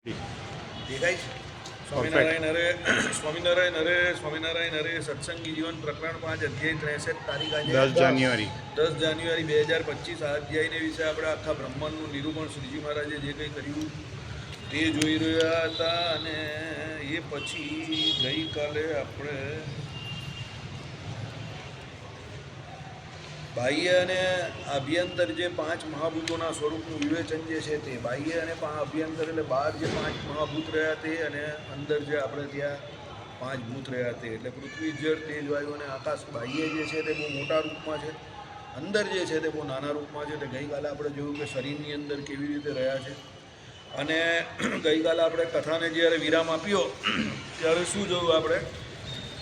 દેખાય છે? સ્વામિનારાયણ હરે સ્વામિનારાયણ હરે સ્વામિનારાયણ હરે સત્સંગી જીવન પ્રકરણ 5 અધ્યાય 63 તારીખ આજે 10 જાન્યુઆરી 2025 આ અધ્યાયને વિશે આપણે આખા બ્રહ્માંડનું નિરૂપણ શ્રીજી મહારાજે જે કંઈ કર્યું તે જોઈ રહ્યા હતા. અને એ પછી ગઈકાલે આપણે બાહ્ય અને અભ્યંતર જે 5 મહાભૂતોના સ્વરૂપનું વિવેચન જે છે તે બાહ્ય અને અભ્યંતર એટલે બહાર જે 5 મહાભૂત રહ્યા તે અને અંદર જે આપણે ત્યાં 5 ભૂત રહ્યા તે એટલે પૃથ્વી જળ તેજ વાયુ અને આકાશ. બાહ્ય જે છે તે બહુ મોટા રૂપમાં છે, અંદર જે છે તે બહુ નાના રૂપમાં છે. એટલે ગઈકાલે આપણે જોયું કે શરીરની અંદર કેવી રીતે રહ્યા છે. અને ગઈકાલે આપણે કથાને જ્યારે વિરામ આપ્યો ત્યારે શું જોયું આપણે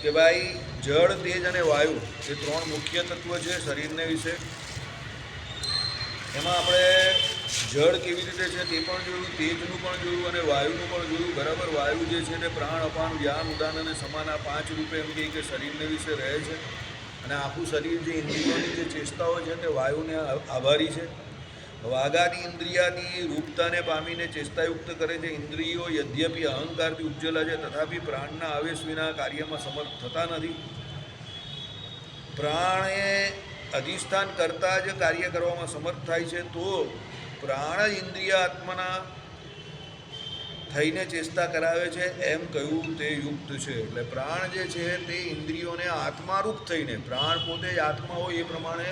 કે ભાઈ જળ તેજ અને વાયુ એ 3 મુખ્ય તત્વ છે શરીરને વિશે. એમાં આપણે જળ કેવી રીતે છે તે પણ જોયું, તેજનું પણ જોયું અને વાયુનું પણ જોયું. બરાબર, વાયુ જે છે તે પ્રાણ, અપાન, વ્યાન, ઉદાન અને સમાન આ 5 રૂપે એમ કે શરીરને વિશે રહે છે. અને આખું શરીર જે ઇન્દ્રિયોની જે ચેષ્ટાઓ છે તે વાયુને આભારી છે. વાઘાદી ઇન્દ્રિયાદી રૂપતાને પામીને ચેષ્ટાયુક્ત કરે છે. ઇન્દ્રિયો યદ્યપિ અહંકારથી ઉપજેલા છે તથાપી પ્રાણના આવેશ વિના કાર્યમાં સમર્થ થતા નથી. પ્રાણ એ અધિષ્ઠાન કરતાં જ કાર્ય કરવામાં સમર્થ થાય છે. તો પ્રાણ ઇન્દ્રિય આત્માના થઈને ચેષ્ટા કરાવે છે એમ કહ્યું તે યુક્ત છે. એટલે પ્રાણ જે છે તે ઇન્દ્રિયોને આત્મારૂપ થઈને, પ્રાણ પોતે જ આત્મા હોય એ પ્રમાણે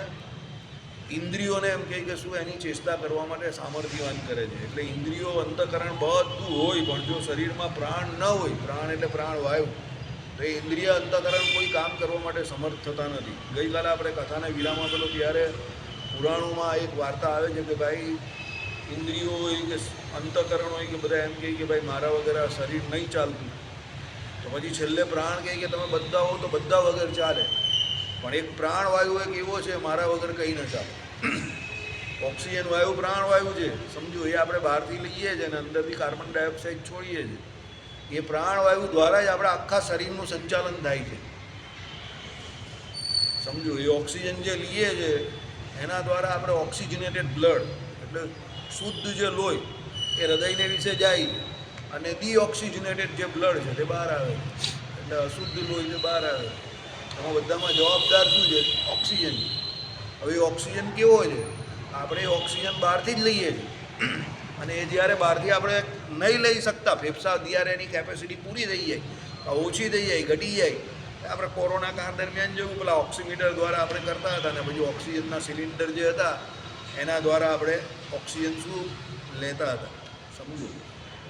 ઇન્દ્રિયોને એમ કહે કે શું એની ચેષ્ટા કરવા માટે સામર્થ્યવાન કરે છે. એટલે ઇન્દ્રિયો, અંતઃકરણ બધું હોય, પણ જો શરીરમાં પ્રાણ ન હોય, પ્રાણ એટલે પ્રાણ વાયુ, તો એ ઇન્દ્રિય અંતઃકરણ કોઈ કામ કરવા માટે સમર્થ થતા નથી. ગઈકાલે આપણે કથાને વિરામ આપેલો ત્યારે પુરાણોમાં એક વાર્તા આવે છે કે ભાઈ ઇન્દ્રિયો હોય કે અંતઃકરણ હોય કે બધા એમ કહે કે ભાઈ મારા વગર આ શરીર નહીં ચાલતું. તો પછી છેલ્લે પ્રાણ કહે કે તમે બધા હો તો બધા વગર ચાલે, પણ એક પ્રાણવાયુ એક એવો છે મારા વગર કંઈ ન ચાલે. ઓક્સિજન વાયુ પ્રાણવાયુ છે, સમજો. એ આપણે બહારથી લઈએ છીએ અને અંદરથી કાર્બન ડાયોક્સાઇડ છોડીએ છીએ. એ પ્રાણવાયુ દ્વારા જ આપણા આખા શરીરનું સંચાલન થાય છે, સમજો. એ ઓક્સિજન જે લઈએ છીએ એના દ્વારા આપણે ઓક્સિજનેટેડ બ્લડ એટલે શુદ્ધ જે લોહી એ હૃદયને વિશે જાય અને ડીઓક્સિજનેટેડ જે બ્લડ છે તે બહાર આવે, એટલે અશુદ્ધ લોહી જે બહાર આવે. એમાં બધામાં જવાબદાર શું છે? ઓક્સિજન. હવે ઓક્સિજન કેવો છે? આપણે ઓક્સિજન બહારથી જ લઈએ છીએ અને એ જ્યારે બહારથી આપણે નહીં લઈ શકતા, ફેફસા જ્યારે એની કેપેસિટી પૂરી થઈ જાય, ઓછી થઈ જાય, ઘટી જાય, આપણે કોરોના કાળ દરમિયાન જેવું પેલા ઓક્સિમીટર દ્વારા આપણે કરતા હતા અને પછી ઓક્સિજનના સિલિન્ડર જે હતા એના દ્વારા આપણે ઓક્સિજન શું લેતા હતા, સમજો.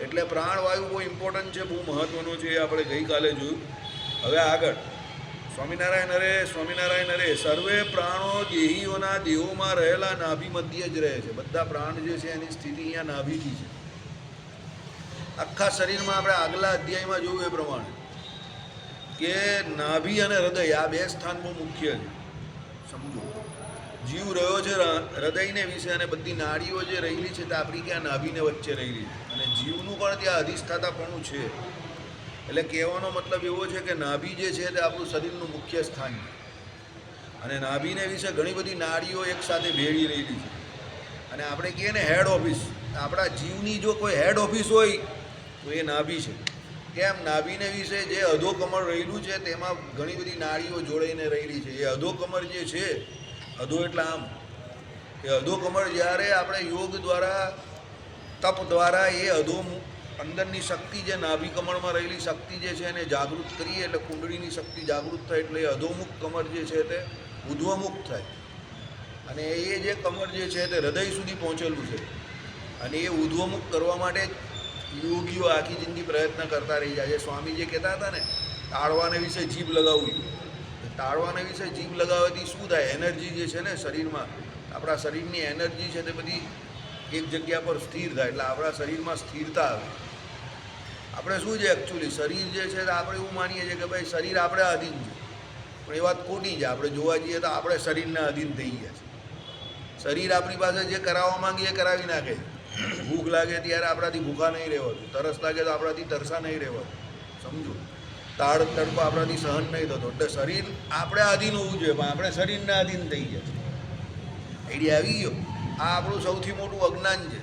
એટલે પ્રાણવાયુ બહુ ઇમ્પોર્ટન્ટ છે, બહુ મહત્ત્વનો છે, એ આપણે ગઈકાલે જોયું. હવે આગળ સ્વામિનારાયણ હરે સ્વામિનારાયણ હરે. સર્વે પ્રાણો દેહીઓના દેહોમાં રહેલા નાભી મધ્ય જ રહે છે. બધા પ્રાણ જે છે એની સ્થિતિ અહીંયા નાભીથી છે. આખા શરીરમાં આપણે આગલા અધ્યાયમાં જોયું એ પ્રમાણે કે નાભી અને હૃદય આ 2 સ્થાન બહુ મુખ્ય છે, સમજો. જીવ રહ્યો છે હૃદયને વિશે અને બધી નાડીઓ જે રહેલી છે તે આપણી ક્યાં નાભીને વચ્ચે રહેલી છે અને જીવનું પણ ત્યાં અધિષ્ઠાતાપણું છે. એટલે કહેવાનો મતલબ એવો છે કે નાભી જે છે તે આપણું શરીરનું મુખ્ય સ્થાન છે અને નાભીને વિશે ઘણી બધી નાડીઓ એકસાથે ભેળી રહેલી છે. અને આપણે કહીએ ને હેડ ઓફિસ, આપણા જીવની જો કોઈ હેડ ઓફિસ હોય તો એ નાભી છે. કેમ? નાભીને વિશે જે અધોકમળ રહેલું છે તેમાં ઘણી બધી નાડીઓ જોડાઈને રહેલી છે. એ અધોકમળ જે છે, અધો એટલે આમ, એ અધોકમળ જ્યારે આપણે યોગ દ્વારા, તપ દ્વારા એ અંદરની શક્તિ જે નાભી કમળમાં રહેલી શક્તિ જે છે એને જાગૃત કરીએ એટલે કુંડળીની શક્તિ જાગૃત થાય એટલે એ અધોમુખ કમળ જે છે તે ઉધ્વમુખ થાય અને એ જે કમળ જે છે તે હૃદય સુધી પહોંચેલું છે. અને એ ઉધ્વમુખ કરવા માટે યોગીઓ આખી જિંદગી પ્રયત્ન કરતા રહી જાય છે. સ્વામી જે કહેતા હતા ને તાળવાને વિશે જીભ લગાવવી, તાળવાને વિશે જીભ લગાવવાથી શું થાય? એનર્જી જે છે ને શરીરમાં, આપણા શરીરની એનર્જી છે તે બધી એક જગ્યા પર સ્થિર થાય, એટલે આપણા શરીરમાં સ્થિરતા આવે. આપણે શું છે એકચ્યુઅલી શરીર જે છે તો આપણે એવું માનીએ છીએ કે ભાઈ શરીર આપણે અધીન છે, પણ એ વાત ખોટી છે. આપણે જોવા જઈએ તો આપણે શરીરના અધીન થઈ ગયા છે. શરીર આપણી પાસે જે કરાવવા માંગીએ એ કરાવી નાખે. ભૂખ લાગે ત્યારે આપણાથી ભૂખા નહીં રહેવાતું, તરસ લાગે તો આપણાથી તરસા નહીં રહેવાતું, સમજો. તાળ તડકો આપણાથી સહન નહીં થતો. એટલે શરીર આપણે આધીન હોવું જોઈએ પણ આપણે શરીરના અધીન થઈ ગયા છે. આઈડિયા આવી ગયો? આ આપણું સૌથી મોટું અજ્ઞાન છે.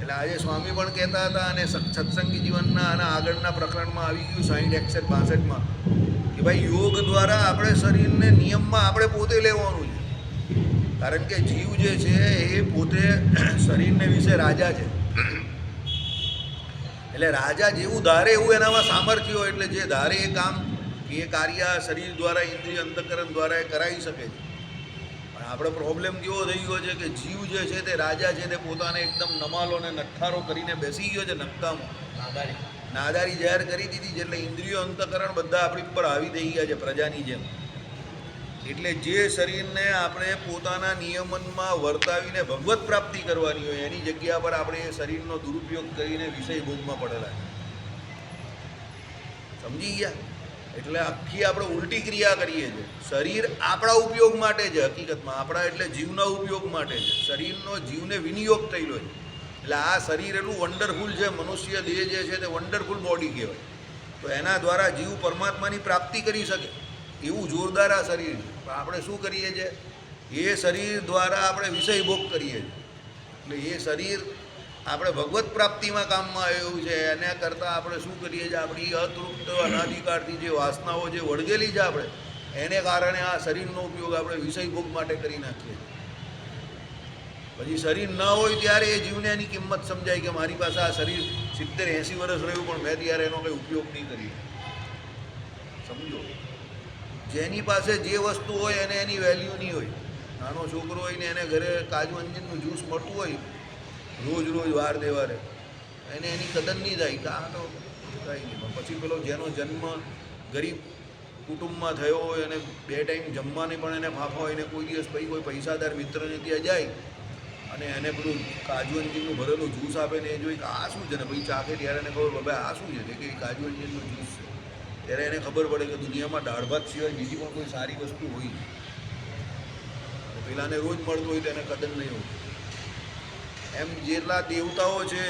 એટલે એટલે આજે સ્વામી પણ કહેતા હતા અને સત્સંગી જીવનના અને આગળના પ્રકરણમાં આવી ગયું 60, 61, 62માં કે ભાઈ યોગ દ્વારા આપણે શરીરને નિયમમાં આપણે પોતે લેવાનું છે. કારણ કે જીવ જે છે એ પોતે શરીરને વિશે રાજા છે. એટલે રાજા જેવું ધારે એવું એનામાં સામર્થ્ય હોય, એટલે જે ધારે એ કામ એ કાર્ય શરીર દ્વારા ઇન્દ્રિય અંતઃકરણ દ્વારા એ કરાવી શકે છે. પણ આપણો પ્રોબ્લેમ કેવો થઈ ગયો છે કે જીવ જે છે તે રાજા છે, તે પોતાને એકદમ નમાલો ને નઠ્ઠારો કરીને બેસી ગયો છે, નક્કામો નાદારી જાહેર કરી દીધી છે. એટલે ઇન્દ્રિયો અંતઃકરણ બધા આપણી ઉપર હાવી થઈ ગયા છે પ્રજાની જેમ. એટલે જે શરીરને આપણે પોતાના નિયમનમાં વર્તાવીને ભગવત પ્રાપ્તિ કરવાની હોય એની જગ્યા પર આપણે એ શરીરનો દુરુપયોગ કરીને વિષય ભોગમાં પડેલા છે. સમજી ગયા? એટલે આખી આપણે ઉલટી ક્રિયા કરીએ છીએ. શરીર આપણા ઉપયોગ માટે છે, હકીકતમાં આપણા એટલે જીવના ઉપયોગ માટે છે. શરીરનો જીવને વિનિયોગ થયેલો છે. એટલે આ શરીર એટલું વન્ડરફુલ છે, મનુષ્ય દેહ જે છે તે વન્ડરફુલ બોડી કહેવાય. તો એના દ્વારા જીવ પરમાત્માની પ્રાપ્તિ કરી શકે એવું જોરદાર આ શરીર છે. પણ આપણે શું કરીએ છીએ? એ શરીર દ્વારા આપણે વિષય ભોગ કરીએ છીએ. એટલે એ શરીર આપણે ભગવત પ્રાપ્તિમાં કામમાં આવ્યું છે, એના કરતાં આપણે શું કરીએ છીએ? આપણી અતૃપ્ત અનાદિકાળથી જે વાસનાઓ જે વળગેલી છે આપણે, એને કારણે આ શરીરનો ઉપયોગ આપણે વિષય ભોગ માટે કરી નાખીએ. પછી શરીર ન હોય ત્યારે એ જીવને એની કિંમત સમજાય કે મારી પાસે આ શરીર 70-80 વર્ષ રહ્યું પણ મેં ત્યારે એનો કંઈ ઉપયોગ નહીં કર્યો. સમજો? જેની પાસે જે વસ્તુ હોય એને એની વેલ્યુ નહીં હોય. નાનો છોકરો હોય ને એને ઘરે કાજુ અંજીરનું જ્યુસ મળતું હોય રોજ વાર તહેવારે, એને એની કદર નહીં થાય કે આ તો કંઈ નહીં. પછી પેલો જેનો જન્મ ગરીબ કુટુંબમાં થયો હોય અને 2 ટાઈમ જમવાની પણ એને ફાફા હોય ને કોઈ દિવસ ભાઈ કોઈ પૈસાદાર મિત્રને ત્યાં જાય અને એને પેલું કાજુ અંજીરનું ભરેલું જ્યુસ આપે ને એ જોઈ કે આ શું છે ને ભાઈ ચાખે ત્યારે એને ખબર પડે આ શું છે કે કાજુ અંજીરનું જ્યુસ છે. ત્યારે એને ખબર પડે કે દુનિયામાં દાળ ભાત સિવાય બીજી પણ કોઈ સારી વસ્તુ હોય. પેલાને રોજ મળતું હોય તો એને કદર નહીં હોય. એમ જેટલા દેવતાઓ છે,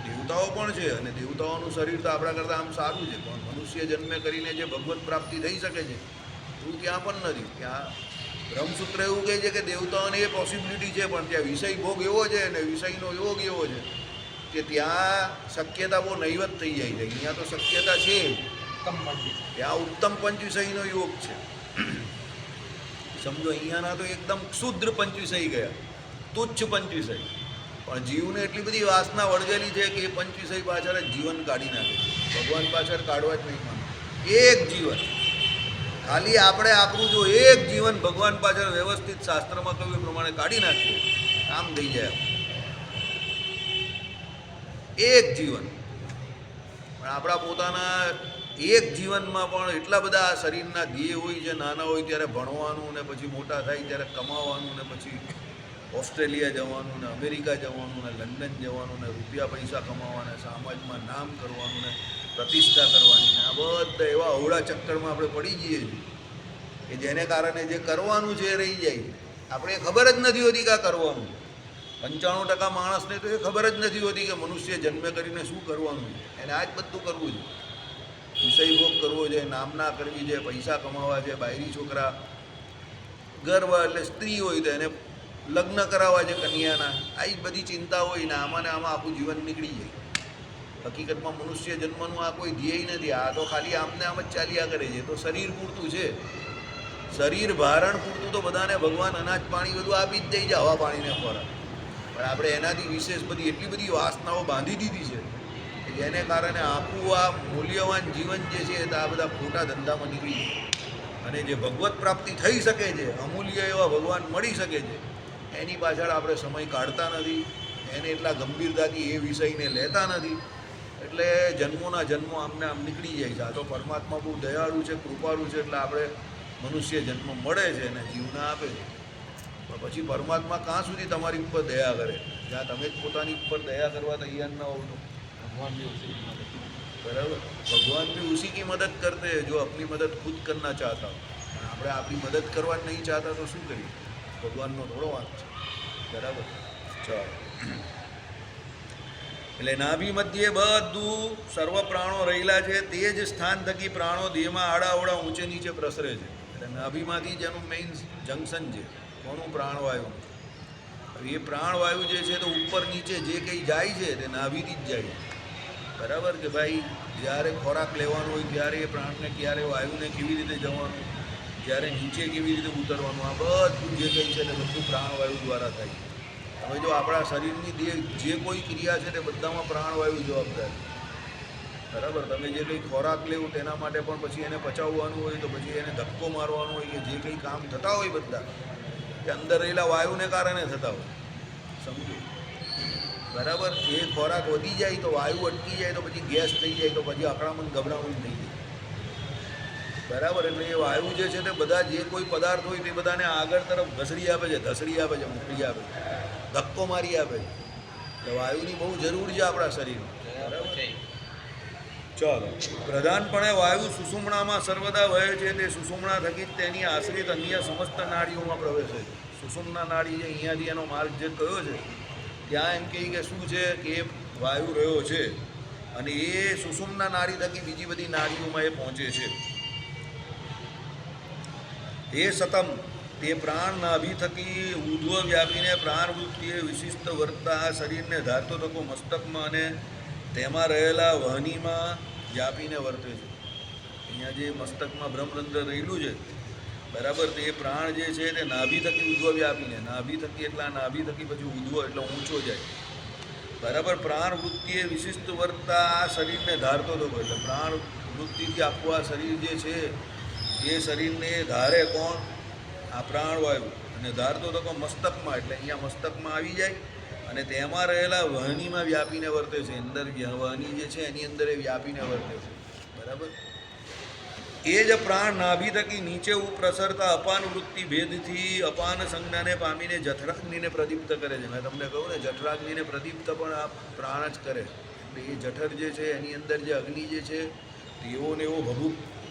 દેવતાઓ પણ છે અને દેવતાઓનું શરીર તો આપણા કરતાં આમ સારું છે, પણ મનુષ્ય જન્મે કરીને જે ભગવત પ્રાપ્તિ થઈ શકે છે એવું ત્યાં પણ નથી. ત્યાં બ્રહ્મસૂત્ર એવું કહે છે કે દેવતાઓને એ પોસિબિલિટી છે, પણ ત્યાં વિષય ભોગ એવો છે અને વિષયનો યોગ એવો છે કે ત્યાં શક્યતા બહુ નહીવત થઈ જાય છે. અહીંયા તો શક્યતા છે, ત્યાં ઉત્તમ પંચવિષયનો યોગ છે. સમજો? અહીંયાના તો એકદમ ક્ષુદ્ર પંચવિષય ગયા, તુચ્છ પંચવિષય. પણ જીવને એટલી બધી વાસના વળગેલી છે કે એ પંચવિષય પાછળ જ જીવન કાઢી નાખે. ભગવાન પાછળ કાઢવા જ નહીં માને. એક જીવન ખાલી આપણે આપણું જો એક જીવન ભગવાન પાછળ વ્યવસ્થિત શાસ્ત્રમાં કહ્યું એ પ્રમાણે કાઢી નાખીએ, કામ થઈ જાય. એક જીવન. પણ આપણા પોતાના એક જીવનમાં પણ એટલા બધા આ શરીરના ધ્યેય હોય છે. નાના હોય ત્યારે ભણવાનું ને પછી મોટા થાય ત્યારે કમાવાનું ને પછી ઓસ્ટ્રેલિયા જવાનું ને અમેરિકા જવાનું ને લંડન જવાનું ને રૂપિયા પૈસા કમાવાના, સમાજમાં નામ કરવાનું ને પ્રતિષ્ઠા કરવાની ને આ બધા એવા અવળા ચક્કરમાં આપણે પડી જઈએ છીએ કે જેને કારણે જે કરવાનું છે એ રહી જાય. આપણે ખબર જ નથી હોતી કે આ કરવાનું. 95% માણસને તો એ ખબર જ નથી હોતી કે મનુષ્ય જન્મે કરીને શું કરવાનું છે. એને આ જ બધું કરવું છે. વિષય ભોગ કરવો છે, નામના કરવી છે, પૈસા કમાવા છે, બાયરી છોકરા, ગર્વ એટલે સ્ત્રી હોય તો એને લગ્ન કરાવવા છે કન્યાના. આ જ બધી ચિંતા હોય ને આમાં આખું જીવન નીકળી જાય. હકીકતમાં મનુષ્ય જન્મનું આ કોઈ ધ્યેય નથી. આ તો ખાલી આમને આમ જ ચાલ્યા કરે છે. તો શરીર પૂરતું છે, શરીર ભારણ પૂરતું તો બધાને ભગવાન અનાજ પાણી બધું આપી જ દઈ છે, હવા પાણીને ખોરાક. પણ આપણે એનાથી વિશેષ બધી એટલી બધી વાસનાઓ બાંધી દીધી છે કે જેને કારણે આખું આ મૂલ્યવાન જીવન જે છે તે આ બધા ખોટા ધંધામાં નીકળી જાય. અને જે ભગવત પ્રાપ્તિ થઈ શકે છે, અમૂલ્ય એવા ભગવાન મળી શકે છે, એની પાછળ આપણે સમય કાઢતા નથી. એને એટલા ગંભીરતાથી એ વિષયને લેતા નથી. એટલે જન્મોના જન્મો આમને આમ નીકળી જાય છે. આ તો પરમાત્મા બહુ દયાળુ છે, કૃપાળુ છે, એટલે આપણે મનુષ્ય જન્મ મળે છે અને જીવના આપે છે. પણ પછી પરમાત્મા ક્યાં સુધી તમારી ઉપર દયા કરે? જ્યાં તમે જ પોતાની ઉપર દયા કરવા તૈયાર ના હોવ તો ભગવાન બી ઉસી કી મદદ. બરાબર? ભગવાન બી ઉસી કી મદદ કરતે જો अपनी मदद खुद करना चाहता हो. આપણે આપણી મદદ કરવા જ નહીં ચાહતા તો શું કરીએ? ભગવાનનો થોડો વાંક છે. બરાબર? ચાલો. એટલે નાભી મધ્યે બધું સર્વ પ્રાણો રહેલા છે. તે જ સ્થાન થકી પ્રાણો દેહમાં આડાઅવળા ઊંચે નીચે પ્રસરે છે. એટલે નાભીમાંથી જેનું મેઇન જંકશન છે કોનું? પ્રાણવાયુ. એ પ્રાણવાયુ જે છે તો ઉપર નીચે જે કંઈ જાય છે તે નાભીથી જ જાય છે. બરાબર કે ભાઈ જ્યારે ખોરાક લેવાનો હોય ત્યારે એ પ્રાણને ક્યારે વાયુને કેવી રીતે જવાનું, જ્યારે નીચે કેવી રીતે ઉતરવાનું, આ બધું જે કંઈ છે તે બધું પ્રાણવાયુ દ્વારા થાય. હવે જો આપણા શરીરની જે કોઈ ક્રિયા છે તે બધામાં પ્રાણવાયુ જવાબદાર છે. બરાબર, તમે જે કંઈ ખોરાક લેવું તેના માટે પણ પછી એને પચાવવાનું હોય તો પછી એને ધક્કો મારવાનો હોય કે જે કંઈ કામ થતા હોય બધા એ અંદર રહેલા વાયુને કારણે થતા હોય. સમજો, બરાબર. એ ખોરાક વધી જાય તો વાયુ અટકી જાય તો પછી ગેસ થઈ જાય તો પછી અકળામણ ગભરામણ થઈ જાય. બરાબર, એટલે એ વાયુ જે છે તે બધા જે કોઈ પદાર્થ હોય તે બધાને આગળ તરફ ઘસડી આપે છે, ધસડી આપે છે, મોકલી આપે છે, ધક્કો મારી આપે છે. એટલે વાયુની બહુ જરૂર છે આપણા શરીરમાં. બરાબર. ચાલો, પ્રધાનપણે વાયુ સુષુમ્ણામાં સર્વદા વહે છે. તે સુષુમ્ણા થકી જ તેની આશ્રિત અન્ય સમસ્ત નાડીઓમાં પ્રવેશે છે. સુષુમ્ના નાડી જે અહીંયાથી એનો માર્ગ જે કયો છે ત્યાં એમ કહે કે શું છે કે એ વાયુ રહ્યો છે અને એ સુષુમ્ના નાડી થકી બીજી બધી નાડીઓમાં એ પહોંચે છે. એ સતમ તે પ્રાણ નાભી થકી ઉધ્વ વ્યાપીને પ્રાણવૃત્તિએ વિશિષ્ટ વર્તતા આ શરીરને ધારતો થકો મસ્તકમાં અને તેમાં રહેલા વહનીમાં વ્યાપીને વર્તે છે. અહીંયા જે મસ્તકમાં બ્રહ્મરંધ્ર રહેલું છે, બરાબર, તે પ્રાણ જે છે તે નાભી થકી ઉધ્વ વ્યાપીને, નાભી થકી એટલે નાભી થકી પછી ઉધ્વ એટલે ઊંચો જાય. બરાબર, પ્રાણ વૃત્તિએ વિશિષ્ટ વર્તતા આ શરીરને ધારતો થકો. એટલે પ્રાણ વૃત્તિથી આખું આ શરીર જે છે એ શરીરને ધારે કોણ? આ પ્રાણવાયુ. અને ધારતો થકો મસ્તકમાં એટલે અહીંયા મસ્તકમાં આવી જાય અને તેમાં રહેલા વહનીમાં વ્યાપીને વર્તે છે. અંદર વહની જે છે એની અંદર એ વ્યાપીને વર્તે છે. બરાબર, એ જ પ્રાણ નાભી થકી નીચે પ્રસરતા અપાન વૃત્તિ ભેદથી અપાન સંજ્ઞાને પામીને જઠરાગ્નિને પ્રદીપ્ત કરે છે. મેં તમને કહું ને, જઠરાગ્નિને પ્રદીપ્ત પણ આ પ્રાણ જ કરે. એટલે એ જઠર જે છે એની અંદર જે અગ્નિ જે છે તેવો ને એવો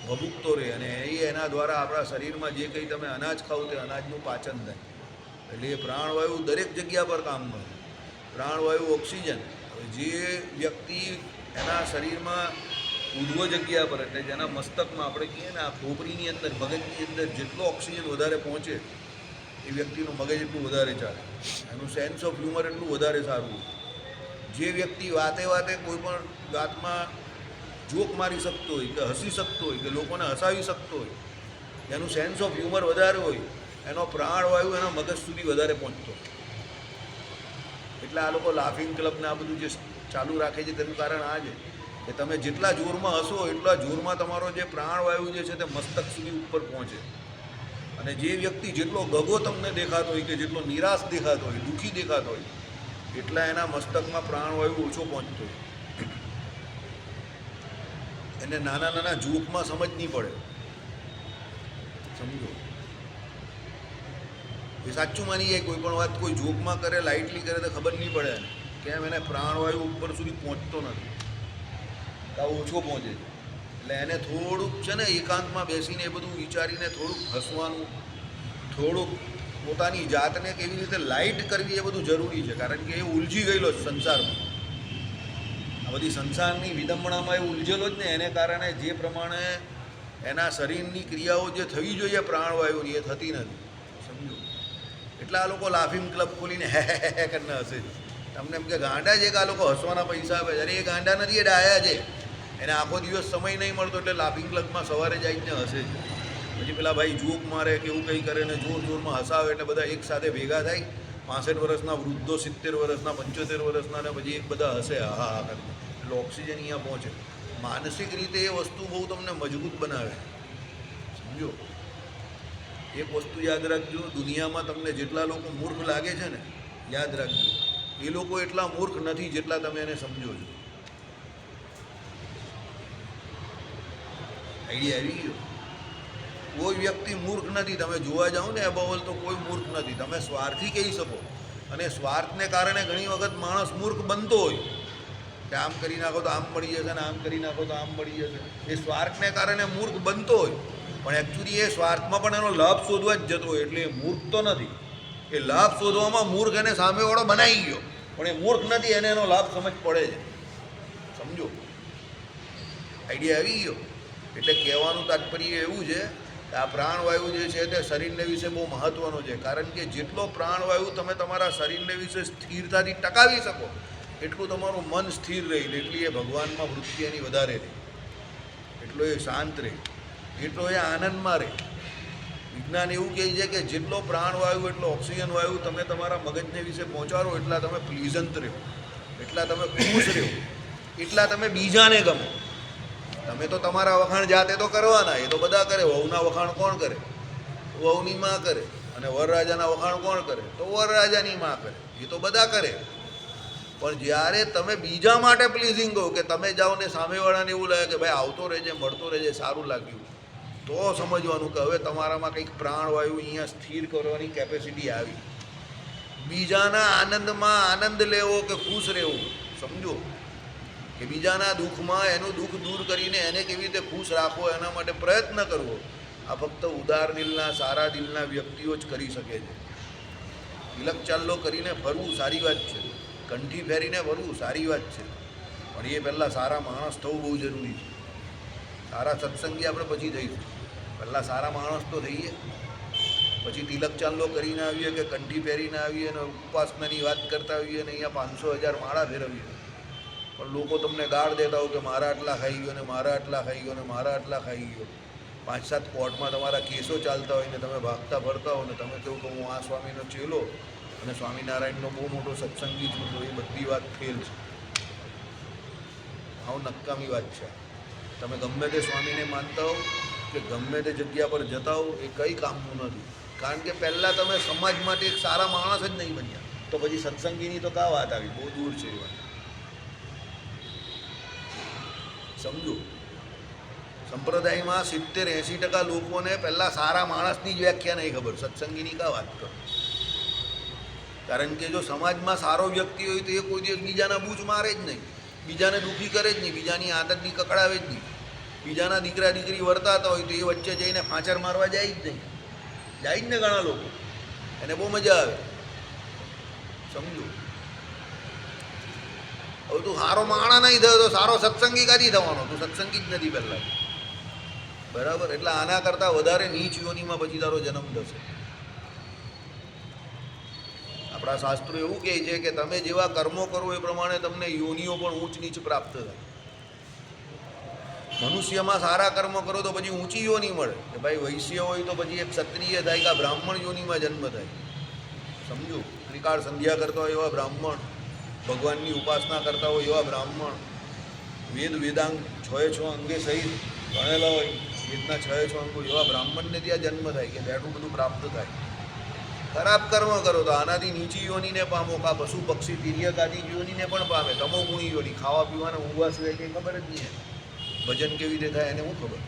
ભભૂકતો રહે અને એ એના દ્વારા આપણા શરીરમાં જે કંઈ તમે અનાજ ખાઓ તે અનાજનું પાચન થાય. એટલે એ પ્રાણવાયુ દરેક જગ્યા પર કામમાં છે. પ્રાણવાયુ ઓક્સિજન. જે વ્યક્તિ એના શરીરમાં ઉધ્વ જગ્યા પર એટલે જેના મસ્તકમાં આપણે કહીએ ને આ ખોપરીની અંદર મગજની અંદર જેટલો ઓક્સિજન વધારે પહોંચે એ વ્યક્તિનું મગજ એટલું વધારે ચાલે, એનું સેન્સ ઓફ હ્યુમર એટલું વધારે સારું. જે વ્યક્તિ વાતે વાતે કોઈ પણ વાતમાં જોક મારી શકતો હોય કે હસી શકતો હોય કે લોકોને હસાવી શકતો હોય, એનું સેન્સ ઓફ હ્યુમર વધારે હોય, એનો પ્રાણવાયુ એના મગજ સુધી વધારે પહોંચતો. એટલે આ લોકો લાફિંગ ક્લબને આ બધું જે ચાલુ રાખે છે તેનું કારણ આ છે કે તમે જેટલા જોરમાં હશો એટલા જોરમાં તમારો જે પ્રાણવાયુ જે છે તે મસ્તક સુધી ઉપર પહોંચે. અને જે વ્યક્તિ જેટલો ગગો તમને દેખાતો હોય કે જેટલો નિરાશ દેખાતો હોય, દુઃખી દેખાતો હોય, એટલા એના મસ્તકમાં પ્રાણવાયુ ઓછો પહોંચતો હોય. એને નાના નાના જોકમાં સમજ નહીં પડે. સમજો, એ સાચું માની જાય કોઈ પણ વાત કોઈ જોકમાં કરે, લાઇટલી કરે તો ખબર નહીં પડે કેમ એને પ્રાણવાયુ ઉપર સુધી પહોંચતો નથી, ઓછો પહોંચે છે. એટલે એને થોડુંક છે ને એકાંતમાં બેસીને એ બધું વિચારીને થોડુંક હસવાનું, થોડુંક પોતાની જાતને કેવી રીતે લાઇટ કરવી એ બધું જરૂરી છે. કારણ કે એ ઉલઝી ગયેલો છે સંસારમાં, આ બધી સંસારની વિડંબણામાં એ ઉલઝેલો જ ને, એને કારણે જે પ્રમાણે એના શરીરની ક્રિયાઓ જે થવી જોઈએ પ્રાણવાયુની એ થતી નથી. સમજો, એટલે આ લોકો લાફિંગ ક્લબ ખોલીને હે કરીને હસે છે. તમને એમ કે ગાંડા છે કે આ લોકો હસવાના પૈસા આપે છે? અરે એ ગાંડા નથી, એ ડાયા છે. એને આખો દિવસ સમય નહીં મળતો એટલે લાફિંગ ક્લબમાં સવારે જઈને હસે છે. પછી પેલા ભાઈ જોક મારે કે એવું કંઈ કરે ને જોર જોરમાં હસાવે એટલે બધા એક સાથે ભેગા થાય. 65 વર્ષના વૃદ્ધો, 70 વર્ષના, 75 વર્ષના ને પછી એક બધા હસે હા હા કરીને. એટલે ઓક્સિજન અહીંયા પહોંચે. માનસિક રીતે એ વસ્તુ બહુ તમને મજબૂત બનાવે. સમજો, એક વસ્તુ યાદ રાખજો, દુનિયામાં તમને જેટલા લોકો મૂર્ખ લાગે છે ને, યાદ રાખજો એ લોકો એટલા મૂર્ખ નથી જેટલા તમે એને સમજો છો. આઈડિયા આવી ગયો? કોઈ વ્યક્તિ મૂર્ખ નથી. તમે જોવા જાઓ ને અબોલ તો કોઈ મૂર્ખ નથી. તમે સ્વાર્થી કહી શકો અને સ્વાર્થને કારણે ઘણી વખત માણસ મૂર્ખ બનતો હોય કે આમ કરી નાખો તો આમ મળી જશે ને આમ કરી નાખો તો આમ મળી જશે. એ સ્વાર્થને કારણે મૂર્ખ બનતો હોય પણ એકચ્યુઅલી એ સ્વાર્થમાં પણ એનો લાભ શોધવા જ જતો હોય. એટલે એ મૂર્ખ તો નથી. એ લાભ શોધવામાં મૂર્ખ એને સામેવાળો બનાવી ગયો પણ એ મૂર્ખ નથી, એને એનો લાભ સમજ પડે છે. સમજો, આઈડિયા આવી ગયો? એટલે કહેવાનું તાત્પર્ય એવું છે આ પ્રાણવાયુ જે છે તે શરીરને વિશે બહુ મહત્ત્વનો છે, કારણ કે જેટલો પ્રાણવાયુ તમે તમારા શરીરને વિશે સ્થિરતાથી ટકાવી શકો એટલું તમારું મન સ્થિર રહે, એટલી એ ભગવાનમાં વૃત્તિ એની વધારે રહે, એટલો એ શાંત રહે, એટલો એ આનંદમાં રહે. વિજ્ઞાન એવું કહે છે કે જેટલો પ્રાણવાયુ એટલો ઓક્સિજન વાયુ તમે તમારા મગજને વિશે પહોંચાડો એટલા તમે પ્લીઝન્ટ રહો, એટલા તમે ખુશ રહો, એટલા તમે બીજાને ગમો. તમે તો તમારા વખાણ જાતે તો કરવાના, એ તો બધા કરે. વહુના વખાણ કોણ કરે? વહુની માં કરે. અને વરરાજાના વખાણ કોણ કરે? તો વરરાજાની માં કરે. એ તો બધા કરે. પણ જ્યારે તમે બીજા માટે પ્લીઝિંગ કહો કે તમે જાઓ ને સામેવાળાને એવું લાગે કે ભાઈ આવતો રહેજે, મળતો રહેજે, સારું લાગ્યું, તો સમજવાનું કે હવે તમારામાં કંઈક પ્રાણવાયુ અહીંયા સ્થિર કરવાની કેપેસિટી આવી. બીજાના આનંદમાં આનંદ લેવો કે ખુશ રહેવું, સમજો કે બીજાના દુઃખમાં એનું દુઃખ દૂર કરીને એને કેવી રીતે ખુશ રાખવો એના માટે પ્રયત્ન કરવો, આ ફક્ત ઉદાર દિલના સારા દિલના વ્યક્તિઓ જ કરી શકે છે. તિલક ચાલ્લો કરીને ફરવું સારી વાત છે, કંઠી ફેરીને ફરવું સારી વાત છે, પણ એ પહેલાં સારા માણસ થવું બહુ જરૂરી છે. સારા સત્સંગી આપણે પછી થઈશું, પહેલાં સારા માણસ તો થઈએ, પછી તિલક ચાલ્લો કરીને આવીએ કે કંઠી ફેરીને આવીએ અને ઉપાસનાની વાત કરતા આવીએ અને અહીંયા 500,000 માળા ફેરવીએ. પણ લોકો તમને ગાળ દેતા હોય કે મારા આટલા ખાઈ ગયો ને મારા આટલા ખાઈ ગયો ને મારા આટલા ખાઈ ગયો. 5-7 કોર્ટમાં તમારા કેસો ચાલતા હોય ને તમે ભાગતા ફરતા હો ને તમે કહું કે હું આ સ્વામીનો ચેલો અને સ્વામિનારાયણનો બહુ મોટો સત્સંગી છું, તો એ બધી વાત ફેલ છે. આવું નકામી વાત છે. તમે ગમે તે સ્વામીને માનતા હો કે ગમે તે જગ્યા પર જતા હો, એ કંઈ કામનું નથી. કારણ કે પહેલાં તમે સમાજ માટે એક સારા માણસ જ નહીં બન્યા, તો પછી સત્સંગીની તો કા વાત આવી? બહુ દૂર છે એ વાત. સમજો, સંપ્રદાયમાં 70-80% લોકોને પહેલાં સારા માણસની જ વ્યાખ્યા નહીં ખબર, સત્સંગીની કા વાત કરો? કારણ કે જો સમાજમાં સારો વ્યક્તિ હોય તો એ કોઈ દિવસ બીજાના બૂચ મારે જ નહીં, બીજાને દુઃખી કરે જ નહીં, બીજાની આદતની કકડાવે જ નહીં. બીજાના દીકરા દીકરી વર્તાતા હોય તો એ વચ્ચે જઈને ફાંચર મારવા જાય જ નહીં. જાય જ ને ઘણા લોકો, એને બહુ મજા આવે. સમજો, હવે તું સારો માણા નહીં થયો તો સારો સત્સંગી કાથી થવાનો? તું સત્સંગી જ નથી પહેલાં, બરાબર? એટલે આના કરતાં વધારે નીચ યોનિમાં પછી તારો જન્મ થશે. આપણા શાસ્ત્રો એવું કહે છે કે તમે જેવા કર્મો કરો એ પ્રમાણે તમને યોનિઓ પણ ઊંચ નીચ પ્રાપ્ત થાય. મનુષ્યમાં સારા કર્મ કરો તો પછી ઊંચી યોની મળે, કે ભાઈ વૈશ્ય હોય તો પછી એક ક્ષત્રિય થાય કે બ્રાહ્મણ યોનિમાં જન્મ થાય. સમજો, ત્રિકાળ સંધ્યા કરતા હોય એવા બ્રાહ્મણ, ભગવાનની ઉપાસના કરતા હોય એવા બ્રાહ્મણ, વેદાંગ 6 અંગે સહિત ભણેલા હોય, વેદના 6 અંગો એવા બ્રાહ્મણને ત્યાં જન્મ થાય કે બેઠું બધું પ્રાપ્ત થાય. ખરાબ કર્મ કરો તો આનાથી નીચી યોનીને પામો, કા પશુ પક્ષી તિર્યકાદી યોનીને પણ પામે. તમો ગુણી યોની, ખાવા પીવાના ઊંઘવા સિવાય કંઈ ખબર જ નહીં. ભજન કેવી રીતે થાય એને શું ખબર?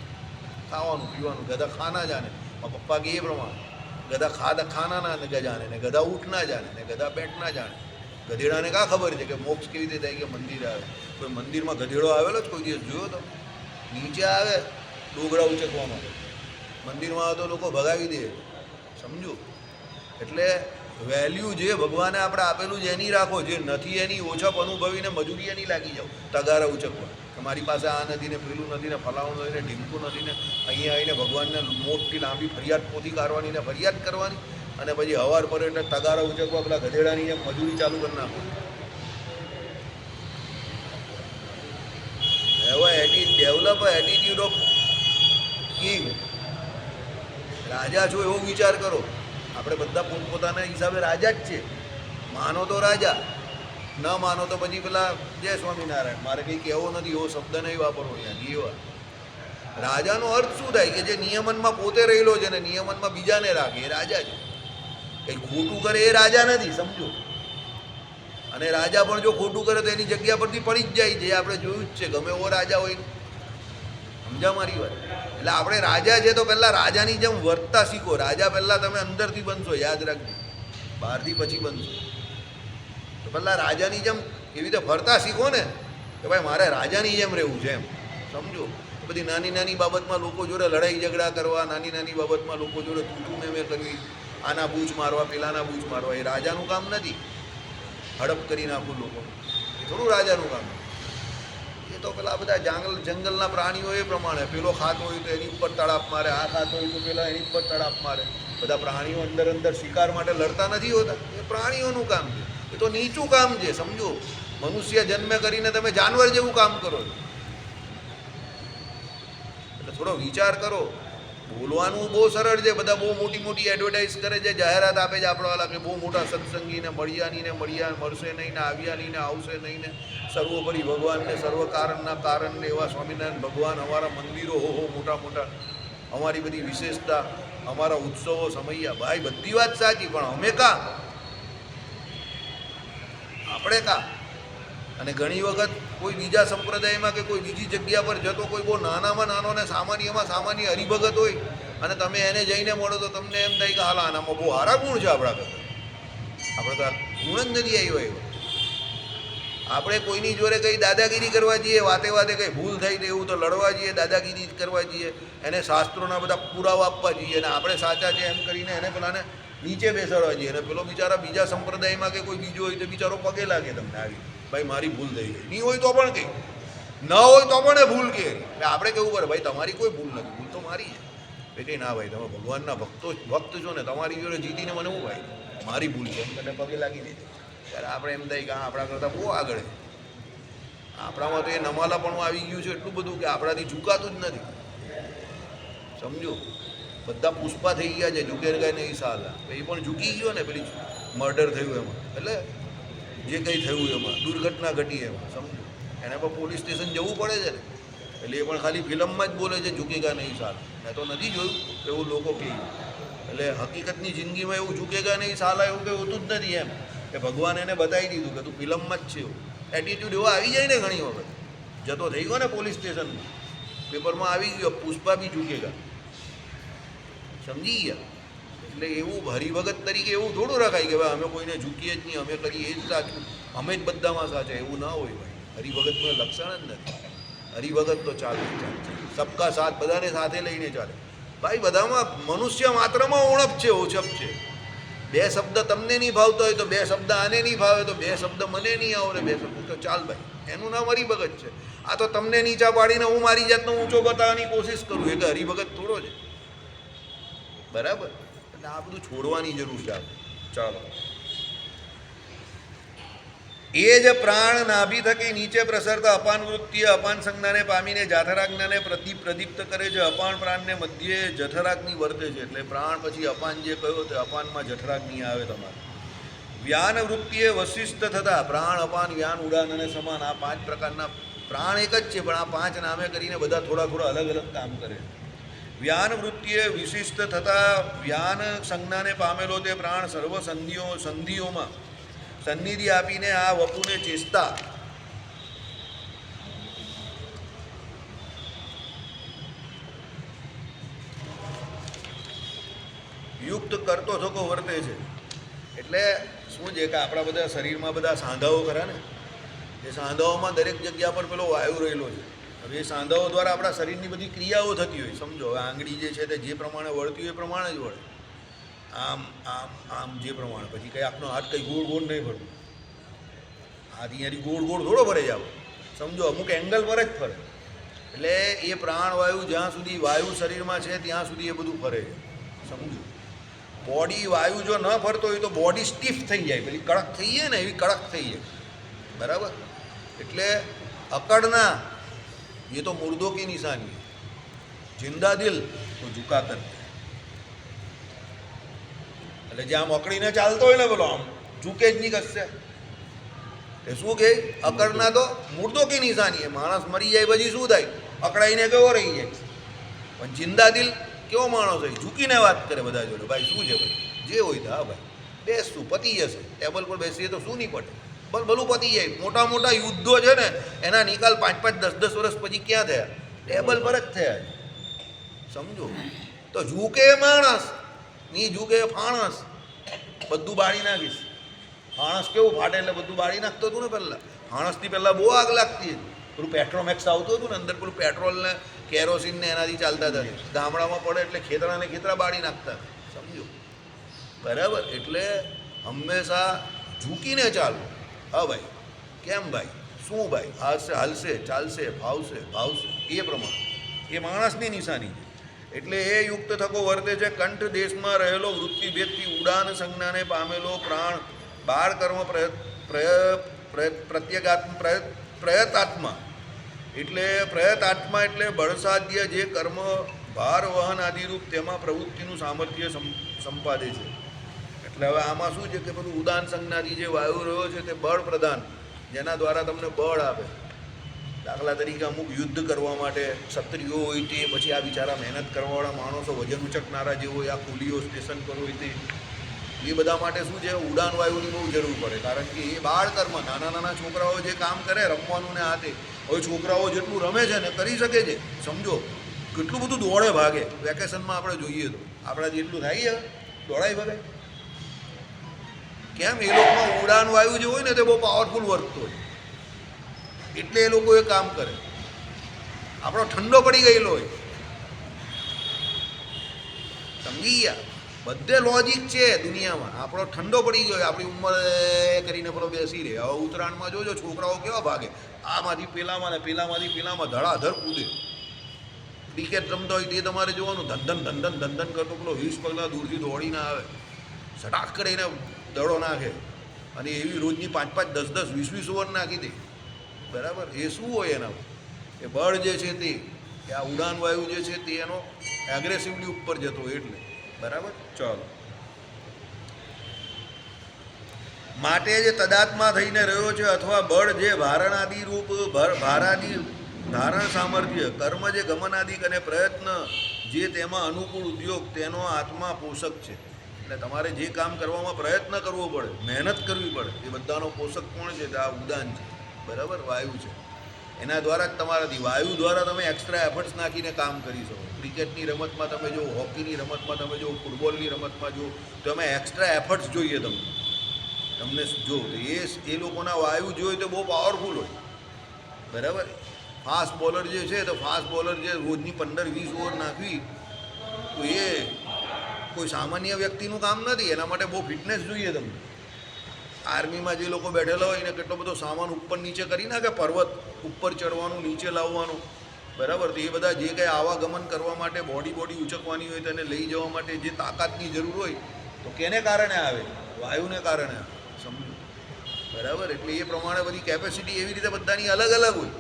ખાવાનું પીવાનું, ગધા ખાના જાણે. મારા પપ્પા કે એ પ્રમાણે ગધા ખાના ના જાણે ને ગધા ઊંટ ના જાણે ને ગધા પેટ ના જાણે. ગધેડાને કાં ખબર છે કે મોક્ષ કેવી રીતે થાય કે મંદિર આવે? કોઈ મંદિરમાં ગધેડો આવેલો જ કોઈ દિવસ જોયો તો? નીચે આવે ડોગરા ઉચકવા માટે, મંદિરમાં આવે તો લોકો ભગાવી દે. સમજો, એટલે વેલ્યુ જે ભગવાને આપણે આપેલું છે એની રાખો, જે નથી એની ઓછપ અનુભવીને મજૂરી એની લાગી જાઓ. તગારા ઉચકવા કે મારી પાસે આ નથી ને પેલું નથી ને ફલાણું નથી ને ઢીમકું નથી ને અહીંયા આવીને ભગવાનને મોટી લાંબી ફરિયાદ પોથી કાઢવાની ને ફરિયાદ કરવાની, અને પછી હવાર પર એટલે તગારા ઉચકવા પેલા ગધેડાની જેમ મજૂરી ચાલુ કરી નાખો. Develop attitude of king. રાજા છો એવો વિચાર કરો. આપણે બધા પોતપોતાના હિસાબે રાજા જ છે. માનો તો રાજા, ન માનો તો પછી પેલા જય સ્વામિનારાયણ. મારે કંઈ કહેવો નથી, એવો શબ્દ નહીં વાપરવો અહીંયા. એવા રાજાનો અર્થ શું થાય? કે જે નિયમનમાં પોતે રહેલો છે ને નિયમનમાં બીજાને રાખે, એ રાજા છે. કંઈ ખોટું કરે એ રાજા નથી, સમજો. અને રાજા પણ જો ખોટું કરે તો એની જગ્યા પરથી પડી જ જાય છે. આપણે જોયું જ છે, ગમે એવો રાજા હોય. સમજા મારી વાત? એટલે આપણે રાજા છે તો પહેલાં રાજાની જેમ વર્તતા શીખો. રાજા પહેલાં તમે અંદરથી બનશો, યાદ રાખજો, બહારથી પછી બનશો. તો પહેલાં રાજાની જેમ એવી રીતે ફરતા શીખો ને કે ભાઈ મારે રાજાની જેમ રહેવું છે એમ. સમજો, બધી નાની નાની બાબતમાં લોકો જોડે લડાઈ ઝઘડા કરવા, નાની નાની બાબતમાં લોકો જોડે તું મેં કરવી, આના બૂચ મારવા પેલાના બૂચ મારવા, એ રાજાનું કામ નથી. હડપ કરી નાખું લોકો, એ થોડું રાજાનું કામ. એ તો પેલા બધા જંગલના પ્રાણીઓ એ પ્રમાણે પેલો ખાતો હોય તો એની ઉપર તડાપ મારે, આ ખાતો હોય તો પેલા એની ઉપર તડાપ મારે. બધા પ્રાણીઓ અંદર શિકાર માટે લડતા નથી હોતા, એ પ્રાણીઓનું કામ છે. એ તો નીચું કામ છે, સમજો. મનુષ્ય જન્મે કરીને તમે જાનવર જેવું કામ કરો છો. એટલે થોડો વિચાર કરો. બોલવાનું બહુ સરળ છે, બધા બહુ મોટી મોટી એડવર્ટાઇઝ કરે છે, જાહેરાત આપે છે આપણાવાળા કે બહુ મોટા સત્સંગીને મળ્યા મળશે નહીં ને, આવ્યા નહીં ને, આવશે નહીં ને, સર્વોપરી ભગવાનને, સર્વ કારણના કારણને એવા સ્વામિનારાયણ ભગવાન, અમારા મંદિરો હો મોટા મોટા, અમારી બધી વિશેષતા, અમારા ઉત્સવો સમૈયા. ભાઈ બધી વાત સાચી, પણ અમે કા, આપણે કા. અને ઘણી વખત કોઈ બીજા સંપ્રદાયમાં કે કોઈ બીજી જગ્યા પર જતો કોઈ બહુ નાનામાં નાનો ને સામાન્યમાં સામાન્ય હરિભગત હોય અને તમે એને જઈને મળો તો તમને એમ થાય કે હાલ આનામાં બહુ સારા ગુણ છે આપણા કરતાં. આપણે તો આ ગુણ જ નથી આવ્યો એવો. આપણે કોઈની જોડે કંઈ દાદાગીરી કરવા જઈએ, વાતે કંઈ ભૂલ થઈ તો એવું તો લડવા જઈએ, દાદાગીરી કરવા જઈએ, એને શાસ્ત્રોના બધા પુરાવા આપવા જઈએ અને આપણે સાચા છે એમ કરીને એને પેલાને નીચે બેસાડવા જઈએ. અને પેલો બિચારા બીજા સંપ્રદાયમાં કે કોઈ બીજો હોય તો બિચારો પગે લાગે તમને આવી, ભાઈ મારી ભૂલ થઈ ગઈ. નહીં હોય તો પણ કંઈ, ન હોય તો પણ એ ભૂલ કે. એટલે આપણે કેવું કરે, ભાઈ તમારી કોઈ ભૂલ નથી, ભૂલ તો મારી છે. કંઈ ના ભાઈ, તમે ભગવાનના ભક્ત છો ને, તમારી જોડે જીતીને મને હું ભાઈ મારી ભૂલ છે એમ તને પગે લાગી દે. ત્યારે આપણે એમ થાય કે હા આપણા કરતાં બહુ આગળ. આપણામાં તો એ નમાલાપણું આવી ગયું છે એટલું બધું કે આપણાથી ઝુકાતું જ નથી, સમજો. બધા પુષ્પા થઈ ગયા છે, ઝુકેર ગઈ નહીં સાલા. એ પણ ઝૂકી ગયો ને, પેલી મર્ડર થયું એમાં, એટલે જે કંઈ થયું એમાં, દુર્ઘટના ઘટી એમાં, સમજો. એને પણ પોલીસ સ્ટેશન જવું પડે છે ને. એટલે એ પણ ખાલી ફિલ્મમાં જ બોલે છે ઝૂકેગા નહીં સાલા. મેં તો નથી જોયું એવું લોકો કહે. એટલે હકીકતની જિંદગીમાં એવું ઝૂકેગા નહીં સાલા એવું કંઈ હોતું જ નથી એમ, કે ભગવાન એને બતાવી દીધું કે તું ફિલ્મમાં જ છે. એવું એટીટ્યૂડ એવો આવી જાય ને ઘણી વખત. જતો થઈ ગયો ને પોલીસ સ્ટેશનમાં, પેપરમાં આવી ગયો પુષ્પા બી ઝૂકેગા, સમજી ગયા. એટલે એવું હરિભગત તરીકે એવું થોડું રખાય કે ભાઈ અમે કોઈને ઝૂકીએ જ નહીં, અમે કરીએ એ જ સાચું, અમે જ બધામાં સાચા. એવું ના હોય ભાઈ. હરિભગતનું લક્ષણ જ નથી. હરિભગત તો ચાલે સબકા સાથ, બધાને સાથે લઈને ચાલે. ભાઈ બધામાં મનુષ્ય માત્રમાં ઉણપ છે, ઓછપ છે. બે શબ્દ તમને નહીં ભાવતો હોય તો બે શબ્દ આને નહીં ભાવે તો બે શબ્દ મને નહીં આવડે, બે શબ્દ તો ચાલ ભાઈ, એનું નામ હરિભગત છે. આ તો તમને નીચા પાડીને હું મારી જાતનો ઊંચો બતાવવાની કોશિશ કરું એટલે હરિભગત થોડો છે, બરાબર. એટલે આ બધું છોડવાની જરૂર છે આપણે. ચાલો, એ જ પ્રાણ નાભી થકી નીચે પ્રસરતા અપાન વૃત્તિએ અપાન સંજ્ઞાને પામીને જાઠરાજ્ઞાને પ્રદીપ્ત કરે છે. અપાન પ્રાણને મધ્યે જઠરાગ્નિ વર્તે છે. એટલે પ્રાણ પછી અપાન જે કહ્યો તે અપાનમાં જઠરાગ્નિ આવે તમારે. વ્યાન વૃત્તિએ વશિષ્ઠ થતા પ્રાણ, અપાન, વ્યાન, ઉડાન અને સમાન, આ 5 પ્રકારના પ્રાણ એક જ છે, પણ આ 5 નામે કરીને બધા થોડા અલગ અલગ કામ કરે. વ્યાન વૃત્તિએ વિશિષ્ટ થતા વ્યાન સંજ્ઞાને પામેલો તે પ્રાણ સર્વ સંધિઓમાં સન્નિધિ આપીને આ વપુને ચેષ્ટા યુક્ત કરતો થકો વર્તે છે. એટલે શું છે કે આપણા બધા શરીરમાં બધા સાંધાઓ ખરા ને, એ સાંધાઓમાં દરેક જગ્યા પર પેલો વાયુ રહેલો છે. હવે એ સાંધાઓ દ્વારા આપણા શરીરની બધી ક્રિયાઓ થતી હોય, સમજો. હવે આંગળી જે છે તે જે પ્રમાણે વળતી હોય એ પ્રમાણે જ વળે, આમ આમ આમ જે પ્રમાણે. પછી કંઈ આપનો હાથ કંઈ ગોળ નહીં ફરતું, હાથ અહીંયાથી ગોળ થોડો ફરે જાવ, સમજો. અમુક એંગલ પર જ ફરે. એટલે એ પ્રાણવાયુ જ્યાં સુધી વાયુ શરીરમાં છે ત્યાં સુધી એ બધું ફરે છે, સમજો. બોડી વાયુ જો ન ફરતો હોય તો બોડી સ્ટીફ થઈ જાય, પેલી કડક થઈ જાય ને એવી કડક થઈ જાય, બરાબર. એટલે અકડના ये तो मुर्दों की निशानी है, जिंदा दिल तो झुका कर. એટલે જે આમ અકડીને ચાલતો હોય ને પેલો આમ ઝૂકે જ નહીં કશે. એ શું કહે, અકડના તો મુર્દો કી નિશાની. માણસ મરી જાય પછી શું થાય, અકડાઈને કેવો રહી જાય. પણ જિંદા દિલ કેવો માણસ હોય, ઝૂકીને વાત કરે બધા જોડે. ભાઈ શું છે ભાઈ, જે હોય તો હા ભાઈ બેસતું પતી જશે. ટેબલ પર બેસીએ તો શું નહીં પડે, ભલું પતી જાય. મોટા યુદ્ધો છે ને એના નિકાલ 5-5, 10-10 વર્ષ પછી ક્યાં થયા, ટેબલ પર જ થયા, સમજો. તો ઝૂકે માણસ, નહીં ઝૂકે ફાણસ, બધું બાળી નાખીશ. ફાણસ કેવું ફાટે એટલે બધું બાળી નાખતો હતું ને પહેલાં. ફાણસથી પહેલાં બહુ આગ લાગતી હતી. પેલું પેટ્રોમેક્સ આવતું હતું ને અંદર, પેલું પેટ્રોલ ને કેરોસીન ને એનાથી ચાલતા હતા. ગામડામાં પડે એટલે ખેતરા બાળી નાખતા, સમજો, બરાબર. એટલે હંમેશા ઝૂકીને ચાલો. હા ભાઈ, કેમ ભાઈ, શું ભાઈ હાલશે હાલશે ચાલશે ભાવશે ભાવશે એ પ્રમાણે એ માણસની નિશાની છે એટલે એ યુક્ત થકો વર્તે છે કંઠ દેશમાં રહેલો વૃત્તિભેદથી ઉડાન સંજ્ઞાને પામેલો પ્રાણ બાળ કર્મ પ્રયતાત્મા એટલે પ્રયતાત્મા એટલે બળસાધ્ય જે કર્મ ભાર વહન આદિરૂપ તેમાં પ્રવૃત્તિનું સામર્થ્ય સંપાદે છે. એટલે હવે આમાં શું છે કે બધું ઉદાન સંજ્ઞાથી જે વાયુ રહ્યો છે તે બળ પ્રદાન જેના દ્વારા તમને બળ આપે. દાખલા તરીકે અમુક યુદ્ધ કરવા માટે ક્ષત્રિયો હોય તે પછી આ બિચારા મહેનત કરવાવાળા માણસો વજન ઉચકનારા જે હોય આ કુલીઓ સ્ટેશન પર હોય તે એ બધા માટે શું છે ઉડાન વાયુની બહુ જરૂર પડે કારણ કે એ બાળ કર્મ નાના નાના છોકરાઓ જે કામ કરે રમવાનું ને હાથે હવે છોકરાઓ જેટલું રમે છે ને કરી શકે છે સમજો કેટલું બધું દોડે ભાગે વેકેશનમાં આપણે જોઈએ તો આપણા જેટલું થાય દોડાય ભાગે કેમ એ લોકોમાં ઉડાન વાયુ જે હોય ને તે બહુ પાવરફુલ વર્કતો હોય એટલે એ લોકો એ કામ કરે. આપણો ઠંડો પડી ગયેલો હોય સમજી ગયા બધે લોજિક છે દુનિયામાં આપણો ઠંડો પડી ગયો આપણી ઉંમર કરીને પેલો બેસી રહે. હવે ઉત્તરાયણમાં જોજો છોકરાઓ કેવા ભાગે આમાંથી પેલામાં ને પેલામાંથી પેલામાં ધડાધડ કૂદે. ક્રિકેટ રમતા હોય તે તમારે જોવાનું ધંધન કરતો પેલો 20 પગલા દૂરથી દોડીને આવે સટાક કરીને દડો નાખે અને એવી રોજની 5-5 10-10 20-20 ઓવર નાખી દે. બરાબર એ શું હોય એના એ બળ જે છે તે આ ઉડાન વાયુ જે છે તે એનો એગ્રેસિવલી ઉપર જતો એટલે બરાબર. ચાલો માટે જે તદાત્મા થઈને રહ્યો છે અથવા બળ જે ભારણાદિ રૂપ ભારાદિ ધારણ સામર્થ્ય કર્મ જે ગમનાદિક અને પ્રયત્ન જે તેમાં અનુકૂળ ઉદ્યોગ તેનો આત્મા પોષક છે. એટલે તમારે જે કામ કરવામાં પ્રયત્ન કરવો પડે મહેનત કરવી પડે એ બધાનો પોષક કોણ છે આ ઉદાન છે બરાબર વાયુ છે. એના દ્વારા જ તમારાથી વાયુ દ્વારા તમે એક્સ્ટ્રા એફર્ટ્સ નાખીને કામ કરી શકો. ક્રિકેટની રમતમાં તમે જો હોકીની રમતમાં તમે જો ફૂટબોલની રમતમાં જો તો અમે એક્સ્ટ્રા એફર્ટ્સ જોઈએ તમને જો એ લોકોના વાયુ જોઈએ તો બહુ પાવરફુલ હોય બરાબર. ફાસ્ટ બોલર જે છે તો ફાસ્ટ બોલર જે રોજની 15-20 ઓવર નાખવી તો એ કોઈ સામાન્ય વ્યક્તિનું કામ નથી. એના માટે બહુ ફિટનેસ જોઈએ તમને. આર્મીમાં જે લોકો બેઠેલા હોય એને કેટલો બધો સામાન ઉપર નીચે કરી નાખે પર્વત ઉપર ચડવાનું નીચે લાવવાનું બરાબર. તો એ બધા જે કંઈ આવાગમન કરવા માટે બોડી ઉચકવાની હોય તેને લઈ જવા માટે જે તાકાતની જરૂર હોય તો કેને કારણે આવે વાયુને કારણે આવે સમજો બરાબર. એટલે એ પ્રમાણે બધી કેપેસિટી એવી રીતે બધાની અલગ અલગ હોય.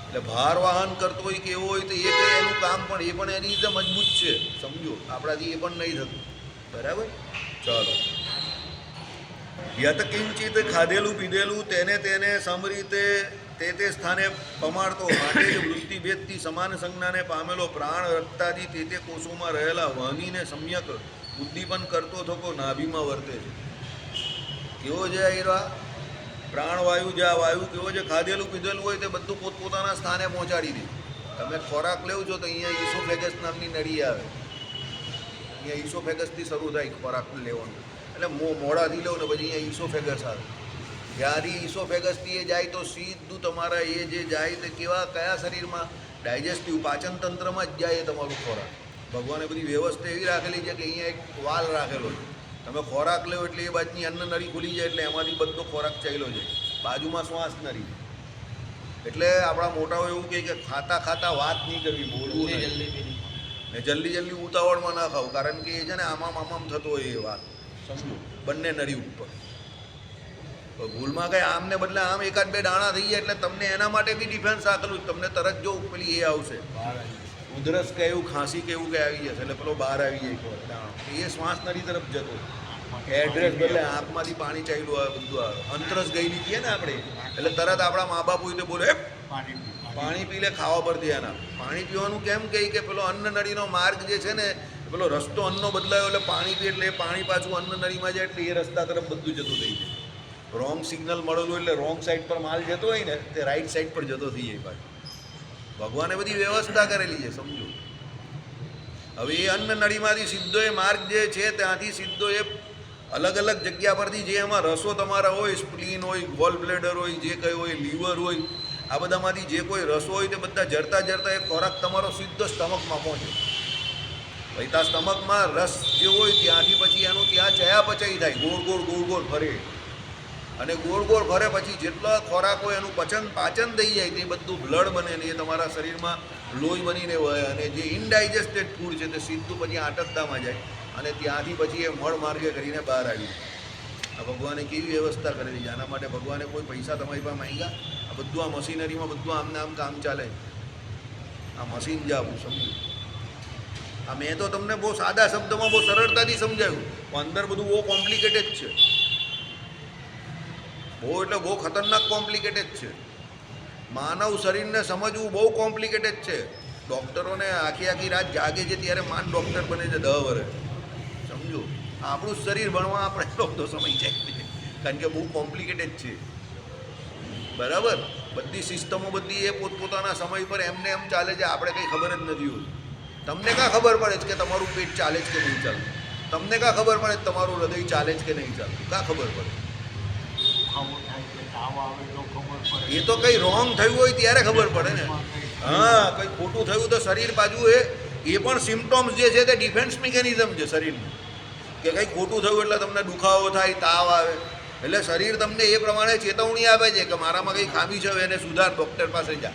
એટલે ભાર વાહન કરતો હોય કે એવો હોય તો એ કંઈ એનું કામ પણ એ પણ એની રીતે મજબૂત છે સમજો. આપણાથી એ પણ નહીં થતું બરાબર. ચાલો યત કિંચિત ખાધેલું પીધેલું તેને સમરીતે તે સ્થાને પમાડતો માટે જ વૃત્તિભેદથી સમાન સંજ્ઞાને પામેલો પ્રાણ રક્તાદિ તે કોષોમાં રહેલા વહનીને સમ્યક ઉદ્દીપન કરતો થકો નાભીમાં વર્તે છે. કેવો છે એવા પ્રાણવાયુ જે આ વાયુ કેવો છે ખાધેલું પીધેલું હોય તે બધું પોતપોતાના સ્થાને પહોંચાડી દે. તમે ખોરાક લેવો છો તો અહીંયા ઈસોફેગસ નામની નળી આવે. અહીંયા ઈસોફેગસથી શરૂ થાય ખોરાક લેવાનું એટલે મોઢાથી લેવું ને પછી અહીંયા ઈસોફેગસ આવે. જ્યાંથી ઈસોફેગસથી એ જાય તો સીધું તમારા એ જે જાય તે કયા શરીરમાં ડાયજેસ્ટિવ પાચન તંત્રમાં જ જાય તમારું ખોરાક. ભગવાને બધી વ્યવસ્થા એવી રાખેલી છે કે અહીંયા એક વાલ રાખેલો છે. તમે ખોરાક લેવો એટલે એ બાજુની અન્ન નળી ખુલી જાય એટલે એમાંથી બધો ખોરાક ચાલ્યો જાય. બાજુમાં શ્વાસ નળી એટલે આપણા મોટાઓ એવું કહે કે ખાતા ખાતા વાત નહીં કરવી બોલવું નહીં ને જલ્દી ઉતાવળમાં ના ખાવું કારણ કે એ છે ને આમામ થતો હોય એ વાત સમજો બંને નળી ઉપર. ભૂલમાં કંઈ આમને બદલે આમ એકાદ બે દાણા થઈ જાય એટલે તમને એના માટે બી ડિફેન્સ રાખેલું તમને તરત જો પેલી એ આવશે ઉધરસ કે એવું ખાંસી કે એવું કંઈ આવી જશે એટલે પેલો બહાર આવી જાય દાણો એ શ્વાસ નળી તરફ જતો એડ્રેસ બદલે આંખમાંથી પાણી ચાલ્યું આવે બધું આવે. અંતરસ ગયેલી છીએ ને આપણે એટલે તરત આપણા મા બાપ હોય તો બોલે પાણી પી લે ખાવા પર ધ્યાન આપ. પાણી પીવાનું કેમ કહી કે પેલો અન્ન નળીનો માર્ગ જે છે ને પેલો રસ્તો અન્નનો બદલાયો એટલે પાણી પી એટલે પાણી પાછું અન્ન નળીમાં જાય એટલે એ રસ્તા તરફ બધું જતું થઈ જાય. રોંગ સિગ્નલ મળેલું એટલે રોંગ સાઈડ પર માલ જતો હોય ને તે રાઈટ સાઈડ પર જતો થઈ જાય પાછું. ભગવાને બધી વ્યવસ્થા કરેલી છે સમજો. હવે એ અન્ન નળીમાંથી સીધો એ માર્ગ જે છે ત્યાંથી સીધો એ અલગ અલગ જગ્યા પરથી જે એમાં રસો તમારા હોય સ્પ્લીન હોય ગોલ બ્લેડર હોય જે કંઈ હોય લીવર હોય આ બધામાંથી જે કોઈ રસો હોય તે બધા જરતા એ ખોરાક તમારો સીધો સ્ટમકમાં પહોંચે. ભાઈ ત્યાં સ્ટમકમાં રસ જે હોય ત્યાંથી પછી એનું ત્યાં ચયાપચય થાય ગોળ ગોળ ફરે અને ગોળ ગોળ ફરે પછી જેટલો ખોરાક હોય એનું પાચન થઈ જાય તે બધું બ્લડ બને ને એ તમારા શરીરમાં લોહી બનીને વહે અને જે ઇનડાઇજેસ્ટેડ ફૂડ છે તે સીધું પછી આંતરડામાં જાય અને ત્યાંથી પછી એ મળ માર્ગે કરીને બહાર આવ્યું. આ ભગવાને કેવી વ્યવસ્થા કરેલી છે. આના માટે ભગવાને કોઈ પૈસા તમારી પાસે માંગ્યા? આ બધું આ મશીનરીમાં બધું આમને આમ કામ ચાલે. આ મશીન જ આવું સમજ્યું. આ મેં તો તમને બહુ સાદા શબ્દમાં બહુ સરળતાથી સમજાવ્યું પણ અંદર બધું બહુ કોમ્પ્લિકેટેડ છે. બહુ એટલે બહુ ખતરનાક કોમ્પ્લિકેટેડ છે. માનવ શરીરને સમજવું બહુ કોમ્પ્લિકેટેડ છે. ડૉક્ટરોને આખી રાત જાગે છે ત્યારે માન ડૉક્ટર બને છે 10 વર્ષ. સમજો આપણું શરીર ભણવા આપણે તો સમય જાય કારણ કે બહુ કોમ્પ્લિકેટેડ છે. બરાબર. બધી સિસ્ટમો બધી એ પોતપોતાના સમય પર એમને એમ ચાલે છે. આપણે કંઈ ખબર જ નથી હોતી. તમને કાં ખબર પડે છે કે તમારું પેટ ચાલે છે કે નહીં ચાલતું? તમને કાં ખબર પડે છે તમારું હૃદય ચાલે છે કે નહીં ચાલતું? કાં ખબર પડે? એ તો કંઈ રોંગ થયું હોય ત્યારે ખબર પડે ને. હા, કંઈ ખોટું થયું તો શરીર બાજુ એ પણ સિમ્ટોમ્સ જે છે તે ડિફેન્સ મિકેનિઝમ છે શરીરનું. કે કંઈ ખોટું થયું એટલે તમને દુખાવો થાય, તાવ આવે એટલે શરીર તમને એ પ્રમાણે ચેતવણી આપે છે કે મારામાં કંઈ ખામી છે એને સુધાર, ડૉક્ટર પાસે જા.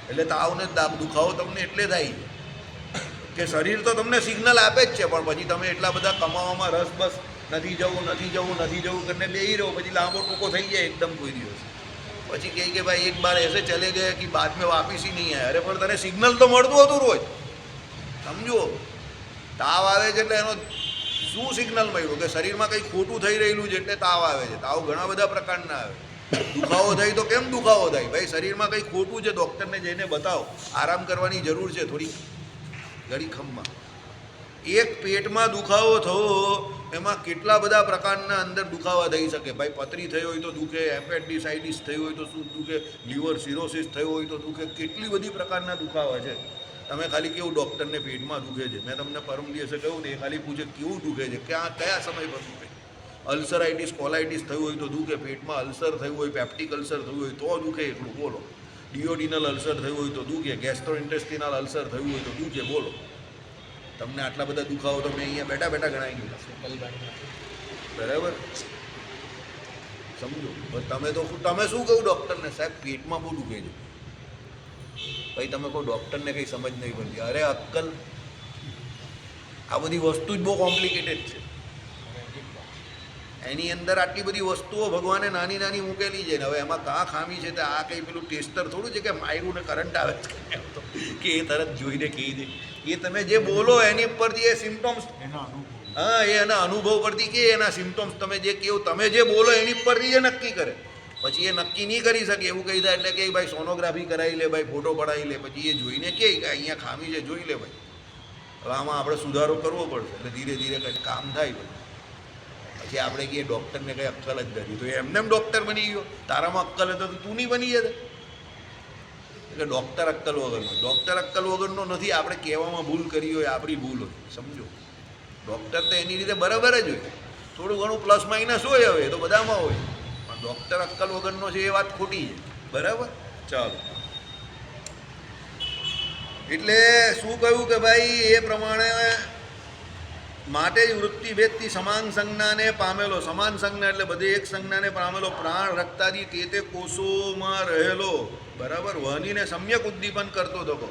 એટલે તાવને દુખાવો તમને એટલે થાય કે શરીર તો તમને સિગ્નલ આપે જ છે પણ પછી તમે એટલા બધા કમાવામાં રસ બસ નથી જવું કરીને બેહી રહો. પછી લાંબો ટૂંકો થઈ જાય એકદમ કોઈ દિવસ. પછી કહે કે ભાઈ એક બાર એસે ચલે ગયે કે બાદ મેં વાપસ ही નહીં આયા. અરે પણ તને સિગ્નલ તો મળતું હતું રોજ. સમજો તાવ આવે છે એટલે એનો શું સિગ્નલ મળ્યું કે શરીરમાં કંઈ ખોટું થઈ રહેલું છે એટલે તાવ આવે છે. તાવ ઘણા બધા પ્રકારના આવે. દુખાવો થાય તો કેમ દુખાવો થાય? ભાઈ શરીરમાં કંઈ ખોટું છે, ડૉક્ટરને જઈને બતાવો. આરામ કરવાની જરૂર છે થોડી ઘડી ખમમાં. એક પેટમાં દુખાવો થવો એમાં કેટલા બધા પ્રકારના અંદર દુખાવા થઈ શકે. ભાઈ પથરી થઈ હોય તો દુખે, એપેન્ડિસાઇટિસ થઈ હોય તો શું દુખે, લીવર સિરોસિસ થયો હોય તો દુખે. કેટલી બધી પ્રકારના દુખાવા છે. તમે ખાલી કેવું ડૉક્ટરને પેટમાં દુખે છે, મેં તમને પરમ દિવસે કહ્યું ને એ ખાલી પૂછે કેવું દુખે છે, કયા સમય પર દુખે. અલ્સરાઇટિસ કોલાઇટિસ થયું હોય તો દુખે, પેટમાં અલ્સર થયું હોય, પેપ્ટિક અલ્સર થયું હોય તો દુખે એટલું બોલો. ડિયોડિનલ અલ્સર થયું હોય તો દુખે, ગેસ્ટ્રોઇન્ટેસ્ટિનલ અલ્સર થયું હોય તો દુખે બોલો. તમને આટલા બધા દુખાવો તો મેં અહીંયા બેઠા ગણાવી ગયું. બરાબર સમજો. તમે શું કહું ડૉક્ટરને? સાહેબ પેટમાં બહુ દુખે છે. ભાઈ તમે કહો ડૉક્ટરને કંઈ સમજ નહીં પડતી. અરે અક્કલ, આ બધી વસ્તુ જ બહુ કોમ્પ્લિકેટેડ છે. એની અંદર આટલી બધી વસ્તુઓ ભગવાને નાની નાની મૂકેલી છે ને હવે એમાં કાં ખામી છે તો આ કંઈ પેલું ટેસ્ટર થોડું છે કે માર્યું ને કરંટ આવે છે કે એ તરત જોઈને કહી દે. એ તમે જે બોલો એની ઉપરથી એ સિમ્ટોમ્સ, હા એ એના અનુભવ પરથી કે એના સિમ્ટોમ્સ તમે જે કહો, તમે જે બોલો એની ઉપરથી એ નક્કી કરે. પછી એ નક્કી નહીં કરી શકે એવું કહી દે એટલે કે ભાઈ સોનોગ્રાફી કરાવી લે, ભાઈ ફોટો પડાવી લે. પછી એ જોઈને કહે કે અહીંયા ખામી છે જોઈ લે ભાઈ, હવે આમાં આપણે સુધારો કરવો પડશે. એટલે ધીરે ધીરે કંઈક કામ થાય. પછી આપણે કહીએ ડૉક્ટરને કંઈ અક્કલ જ નથી તો એમને ડૉક્ટર બની ગયો. તારામાં અક્કલ હતો તો તું નહીં બની જતો. એટલે ડૉક્ટર અક્કલ વગરનો નથી. આપણે કહેવામાં ભૂલ કરી હોય આપણી ભૂલ હોય. સમજો ડૉક્ટર તો એની રીતે બરાબર જ હોય. થોડું ઘણું પ્લસ માઇનસ હોય હવે તો બધામાં હોય પણ ડૉક્ટર અક્કલ વગરનો છે એ વાત ખોટી છે. બરાબર. ચાલો એટલે શું કહ્યું કે ભાઈ એ પ્રમાણે માટે જ વૃત્તિભેદથી સમાન સંજ્ઞાને પામેલો. સમાન સંજ્ઞા એટલે બધી એક સંજ્ઞાને પામેલો પ્રાણ રક્તાદી તે કોષોમાં રહેલો. બરાબર. વહનીને સમ્યક ઉદ્દીપન કરતો હતો.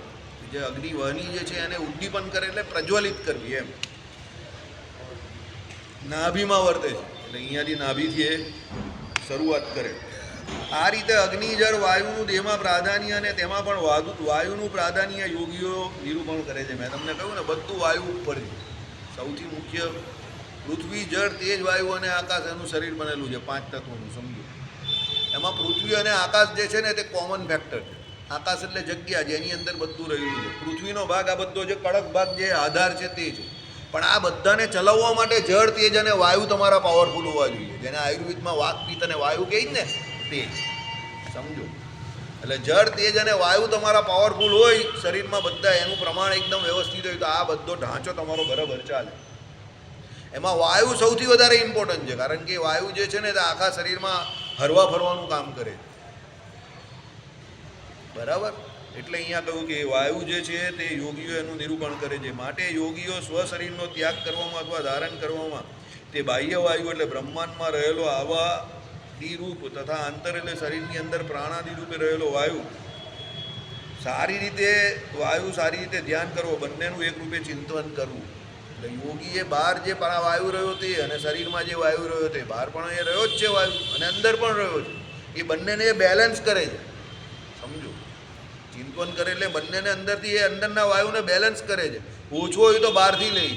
જે અગ્નિ વહની જે છે એને ઉદ્દીપન કરે એટલે પ્રજ્વલિત કરવી એમ. નાભીમાં વર્તે છે એટલે અહીંયાથી નાભીથી એ શરૂઆત કરે. આ રીતે અગ્નિ જળ વાયુનું દેહમાં પ્રાધાન્ય અને તેમાં પણ વાયુનું પ્રાધાન્ય યોગીઓ નિરૂપણ કરે છે. મેં તમને કહ્યું ને બધું વાયુ ઉપર છે. સૌથી મુખ્ય પૃથ્વી, જળ, તેજ, વાયુ અને આકાશ એનું શરીર બનેલું છે 5 તત્વોનું. સમજો એમાં પૃથ્વી અને આકાશ જે છે ને તે કોમન ફેક્ટર છે. આકાશ એટલે જગ્યા જેની અંદર બધું રહેલું છે. પૃથ્વીનો ભાગ આ બધો જે કડક ભાગ જે આધાર છે તે છે. પણ આ બધાને ચલાવવા માટે જળ, તેજ અને વાયુ તમારા પાવરફુલ હોવા જોઈએ. જેને આયુર્વેદમાં વાક, પિત્ત અને વાયુ કહે ને તે સમજો. એટલે જળ, તેજ અને વાયુ તમારા પાવરફુલ હોય શરીરમાં બધા, એનું પ્રમાણ એકદમ વ્યવસ્થિત હોય તો આ બધો ઢાંચો તમારો બરાબર ચાલે. એમાં વાયુ સૌથી વધારે ઇમ્પોર્ટન્ટ છે કારણ કે વાયુ જે છે ને તે આખા શરીરમાં હરવા ફરવાનું કામ કરે. બરાબર. એટલે અહીંયા કહ્યું કે વાયુ જે છે તે યોગીઓ એનું નિરૂપણ કરે છે. માટે યોગીઓ સ્વશરીરનો ત્યાગ કરવામાં અથવા ધારણ કરવામાં તે બાહ્ય વાયુ એટલે બ્રહ્માંડમાં રહેલો આવા રૂપ તથા અંતર એટલે શરીરની અંદર પ્રાણાદિ રૂપે રહેલો વાયુ સારી રીતે ધ્યાન કરવો, બંનેનું એક રૂપે ચિંતન કરવું. એટલે યોગીએ બહાર જે વાયુ રહ્યો તે અને શરીરમાં જે વાયુ રહ્યો તે, બહાર પણ એ રહ્યો જ છે વાયુ અને અંદર પણ રહ્યો છે, એ બંનેને એ બેલેન્સ કરે છે. સમજો, ચિંતન કરે એટલે બંનેને અંદરથી એ અંદરના વાયુને બેલેન્સ કરે છે. ઓછો હોય તો બહારથી લઈ,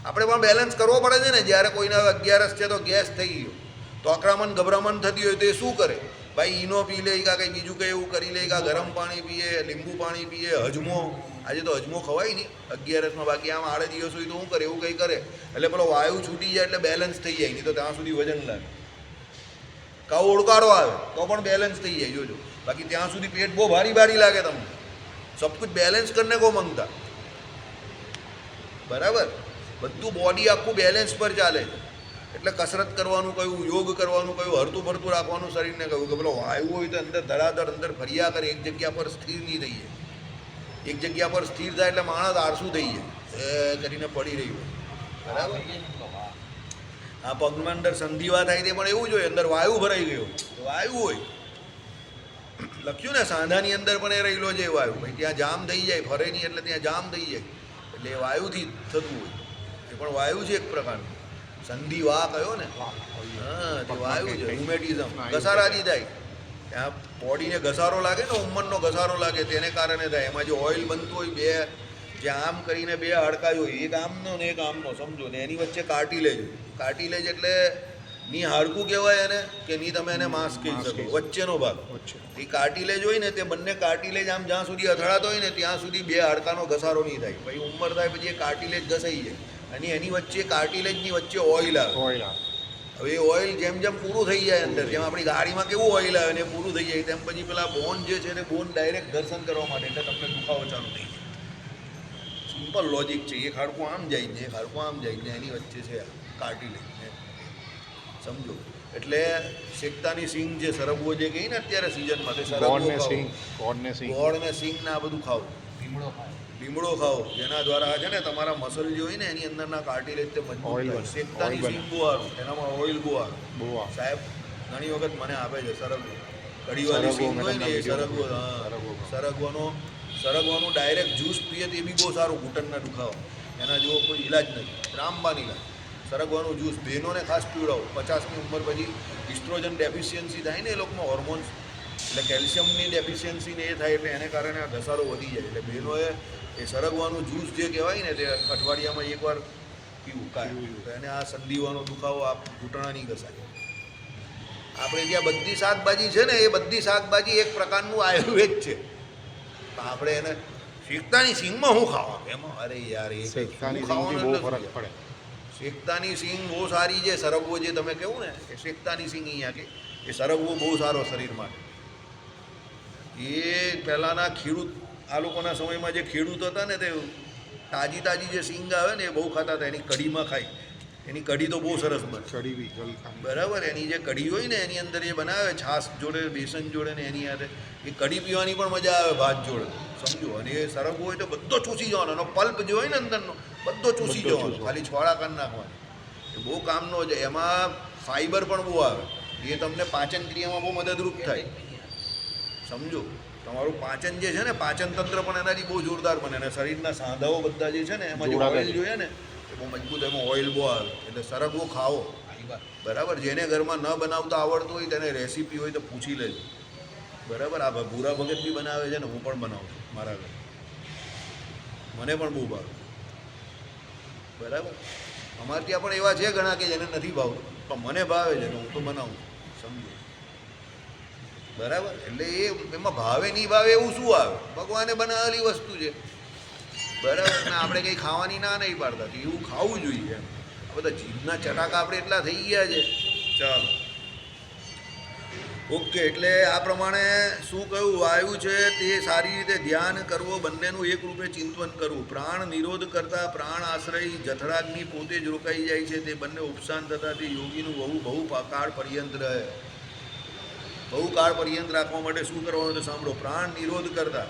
આપણે પણ બેલેન્સ કરવો પડે છે ને. જ્યારે કોઈને 11 છે તો ગેસ થઈ ગયો, તો આક્રમણ ગભરામણ થતી હોય તો એ શું કરે? ભાઈ ઈનો પી લે, કાં કંઈ બીજું કંઈ એવું કરી લે, કાં ગરમ પાણી પીએ, લીંબુ પાણી પીએ, હજમો. આજે તો હજમો ખવાય નહીં 11માં, બાકી આમ આડે દિવસ હોય તો શું કરે? એવું કંઈ કરે એટલે પેલો વાયુ છૂટી જાય એટલે બેલેન્સ થઈ જાય. નહીં તો ત્યાં સુધી વજન લાગે, કાં ઓળકારો આવે તો પણ બેલેન્સ થઈ જાય. જોજો, બાકી ત્યાં સુધી પેટ બહુ ભારી લાગે તમને. સબ કુછ બેલેન્સ કરને કો માંગતા, બરાબર? બધું બોડી આખું બેલેન્સ પર ચાલે. એટલે કસરત કરવાનું કહ્યું, યોગ કરવાનું કહ્યું, હરતું ફરતું રાખવાનું શરીરને કહ્યું કે પેલો વાયુ હોય તો અંદર ધડાધડ અંદર ફર્યા કરે, એક જગ્યા પર સ્થિર નહીં થઈ જાય. એક જગ્યા પર સ્થિર થાય એટલે માણસ આળસું થઈ જાય, કરીને પડી રહ્યું. બરાબર? આ પગમાં અંદર સંધિવા થાય તે પણ એવું જ હોય, અંદર વાયુ ભરાઈ ગયો, વાયુ હોય. લખ્યું ને સાંધાની અંદર પણ એ રહેલો છે વાયુ. ભાઈ ત્યાં જામ થઈ જાય, ફરે નહીં એટલે ત્યાં જામ થઈ જાય, એટલે એ વાયુથી થતું હોય. એ પણ વાયુ છે એક પ્રકારનું. સંધિ વા કયો ને, હા, તે વાયુ છે. રૂમેટિઝમ, ઘસારાથી થાય. ત્યાં બોડીને ઘસારો લાગે ને, ઉંમરનો ઘસારો લાગે, તેને કારણે થાય. એમાં જે ઓઇલ બનતું હોય, બે જે આમ કરીને બે હાડકા હોય, એક આમનો ને એક આમનો, સમજો ને, એની વચ્ચે કાર્ટિલેજ હોય. કાર્ટિલેજ એટલે ની હાડકું કહેવાય એને, કે ની તમે એને માંસ કહી શકો, વચ્ચેનો ભાગ. એ કાર્ટિલેજ હોય ને, તે બંને કાર્ટિલેજ આમ જ્યાં સુધી અથડાતો હોય ને ત્યાં સુધી બે હાડકાનો ઘસારો નહીં થાય. પછી ઉંમર થાય પછી એ કાર્ટિલેજ ઘસાઈ જાય અને એની વચ્ચે કાર્ટિલેજની વચ્ચે ઓઇલ આવે. હવે એ ઓઇલ જેમ જેમ પૂરું થઈ જાય અંદર, જેમ આપણી ગાડીમાં કેવું ઓઇલ આવે ને એ પૂરું થઈ જાય, તેમ પછી પેલા બોન જે છે ને, બોન ડાયરેક્ટ ઘર્ષણ કરવા માટે, એટલે તમને દુખાવો ચાલુ થઈ જાય. સિમ્પલ લોજિક છે. એક હાડકું આમ જાય ને એક હાડકું આમ જાય ને, એની વચ્ચે છે કાર્ટિલેજ. સમજો, એટલે શેકતાની સિંગ જે સરગવો જે કહી ને અત્યારે સિઝનમાં, તે સરગવો ગોળ ને સિંગ ને આ બધું ખાઓ. લીમડો ખાઓ, જેના દ્વારા છે ને તમારા મસલ જે હોય ને એની અંદરના કાર્ટિલેજ તે મજબૂત થાય. શેકતાની સિંગ બહુ સારું, એનામાં ઓઇલ બહુ સારું. સાહેબ ઘણી વખત મને આપે છે સરગવો, કઢીવાળી સિંગ હોય ને એ સરગવો. હા, સરગવાનું ડાયરેક્ટ જ્યુસ પીએ તો એ બી બહુ સારું ઘૂંટણના દુખાવા. એના જેવો કોઈ ઇલાજ નથી, રામબાન ઇલાજ. સરગવાનું જ્યુસ બહેનોને ખાસ પીવડાવો. 50ની ઉંમર પછી ઇસ્ટ્રોજન ડેફિશિયન્સી થાય ને એ લોકોમાં હોર્મોન્સ, એટલે કેલ્શિયમની ડેફિશિયન્સી ને એ થાય, એટલે એને કારણે આ ઘસારો વધી જાય. એટલે બહેનોએ એ સરગવાનું જ્યુસ જે કહેવાય ને તે અઠવાડિયામાં એકવાર પીવું કાંઈ, તો એને આ સંધિવાનો દુખાવો આ ઘૂંટણાની ઘસાય. આપણે જ્યાં બધી શાકભાજી છે ને, એ બધી શાકભાજી એક પ્રકારનું આયુર્વેદ છે. તો આપણે એને શેકતાની સિંગમાં શું ખાવા એમાં, અરે યાર એ ખાવાનું. શેકતાની સિંગ બહુ સારી છે. સરગવો જે તમે કહ્યું ને એ શેકતાની સિંગ અહીંયા કે એ સરગવો બહુ સારો શરીર માટે. એ પહેલાંના ખેડૂત, આ લોકોના સમયમાં જે ખેડૂત હતા ને, તે તાજી જે સિંગ આવે ને એ બહુ ખાતા હતા. એની કઢીમાં ખાય, એની કઢી તો બહુ સરસ બને. બરાબર, એની જે કઢી હોય ને એની અંદર એ બનાવે છાશ જોડે, બેસન જોડે ને એની સાથે એ કઢી પીવાની પણ મજા આવે ભાત જોડે. સમજો, અને એ સરગવો હોય તો બધો ચૂસી જવાનો, એનો પલ્પ જે હોય ને અંદરનો બધો ચૂસી જવાનો, ખાલી છોડા કરી નાખવાનો. એ બહુ કામનો છે. એમાં ફાઈબર પણ બહુ આવે, એ તમને પાચન ક્રિયામાં બહુ મદદરૂપ થાય. સમજો, તમારું પાચન જે છે ને, પાચન તંત્ર પણ એનાથી બહુ જોરદાર બને. અને શરીરના સાંધાઓ બધા જે છે ને એમાં જે ઓઇલ જોઈએ ને એ બહુ મજબૂત, એમાં ઓઇલ બહુ આવે. એટલે સરગવો ખાઓ, બરાબર. જેને ઘરમાં ન બનાવતા આવડતું હોય તેને રેસીપી હોય તો પૂછી લેજો, બરાબર. આ ભૂરા ભગત બી બનાવે છે ને, હું પણ બનાવું છું મારા ઘરે, મને પણ બહુ ભાવે, બરાબર. અમારે ત્યાં પણ એવા છે ઘણા કે જેને નથી ભાવતું, પણ મને ભાવે છે, હું તો બનાવું છું. સમજો, બરાબર. એટલે એમાં ભાવે નહીં ભાવે એવું શું આવે? ભગવાને બનાવેલી વસ્તુ છે, બરાબર. ને આપણે કંઈ ખાવાની ના નહીં પાડતા, એવું ખાવું જોઈએ. એમ આ બધા જીભના ચટાકા આપણે એટલા થઈ ગયા છે. ચાલો, ઓકે. એટલે આ પ્રમાણે શું કહ્યું? વાયુ છે તે સારી રીતે ધ્યાન કરવો, બંનેનું એક રૂપે ચિંતન કરવું. પ્રાણ નિરોધ કરતા પ્રાણ આશ્રય જઠરાગ્નિ પોતે જ રોકાઈ જાય છે. તે બંને ઉપશાંત થતા તે યોગીનું બહુ કાળ પર્યંત રહે. બહુ કાળ પર્યંત રાખવા માટે શું કરવાનું તો સાંભળો. પ્રાણ નિરોધ કરતા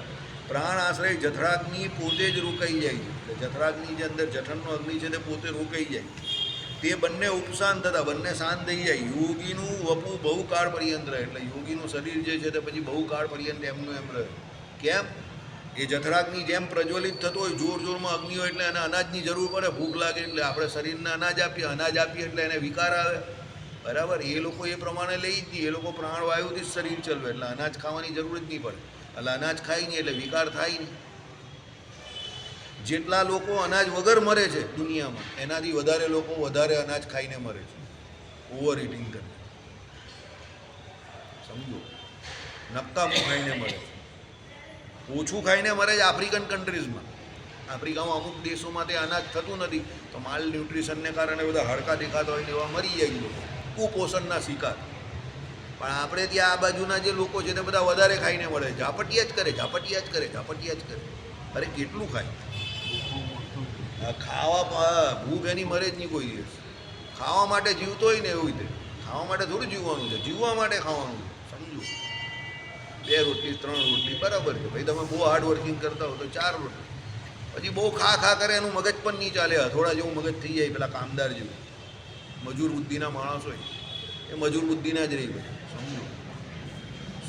પ્રાણ આશ્રય જઠરાગ્નિ પોતે જ રોકાઈ જાય છે. એટલે જઠરાગ્નિ જે અંદર જઠરનો અગ્નિ છે તે પોતે રોકાઈ જાય. તે બંને ઉપશાંત થતા, બંને શાંત થઈ જાય. યોગીનું વપુ બહુ કાળ પર્યંત રહે, એટલે યોગીનું શરીર જે છે તે પછી બહુ કાળ પર્યંત એમનું એમ રહે. કેમ? એ જઠરાગની જેમ પ્રજ્વલિત થતો હોય, જોર જોરમાં અગ્નિ હોય એટલે એને અનાજની જરૂર પડે, ભૂખ લાગે એટલે આપણે શરીરને અનાજ આપીએ એટલે એને વિકાર આવે. બરાબર? એ લોકો એ પ્રમાણે લઈ જ નહીં, એ લોકો પ્રાણવાયુથી જ શરીર ચલવે, એટલે અનાજ ખાવાની જરૂર જ નહીં પડે. એટલે અનાજ ખાય નહીં એટલે વિકાર થાય નહીં. જેટલા લોકો અનાજ વગર મરે છે દુનિયામાં, એનાથી વધારે લોકો વધારે અનાજ ખાઈને મરે છે, ઓવર ઇટિંગ કરીને. સમજો, નક્કામું ખાઈને મરે છે. ઓછું ખાઈને મરે છે આફ્રિકન કન્ટ્રીઝમાં. આફ્રિકામાં અમુક દેશોમાં તે અનાજ થતું નથી, તો માલ ન્યુટ્રિશનને કારણે બધા હાડકા દેખાતા હોય ને એવા મરી જાય લોકો, કુપોષણના શિકાર. પણ આપણે ત્યાં આ બાજુના જે લોકો છે તે બધા વધારે ખાઈને મળે, ઝાપટિયા જ કરે. અરે કેટલું ખાય? ખાવા ભૂખ એની મરે જ નહીં કોઈ દિવસ. ખાવા માટે જીવતો હોય ને એવું રીતે, ખાવા માટે થોડું જીવવાનું છે, જીવવા માટે ખાવાનું છે. સમજો, 2 રોટલી 3 રોટલી બરાબર છે ભાઈ. તમે બહુ હાર્ડ વર્કિંગ કરતા હો તો 4 રોટલી. પછી બહુ ખા કરે એનું મગજ પણ નહીં ચાલે, થોડા જેવું મગજ થઈ જાય પેલા કામદાર જેવું. મજૂર બુદ્ધિના માણસ હોય એ મજૂર બુદ્ધિના જ રહી. સમજો,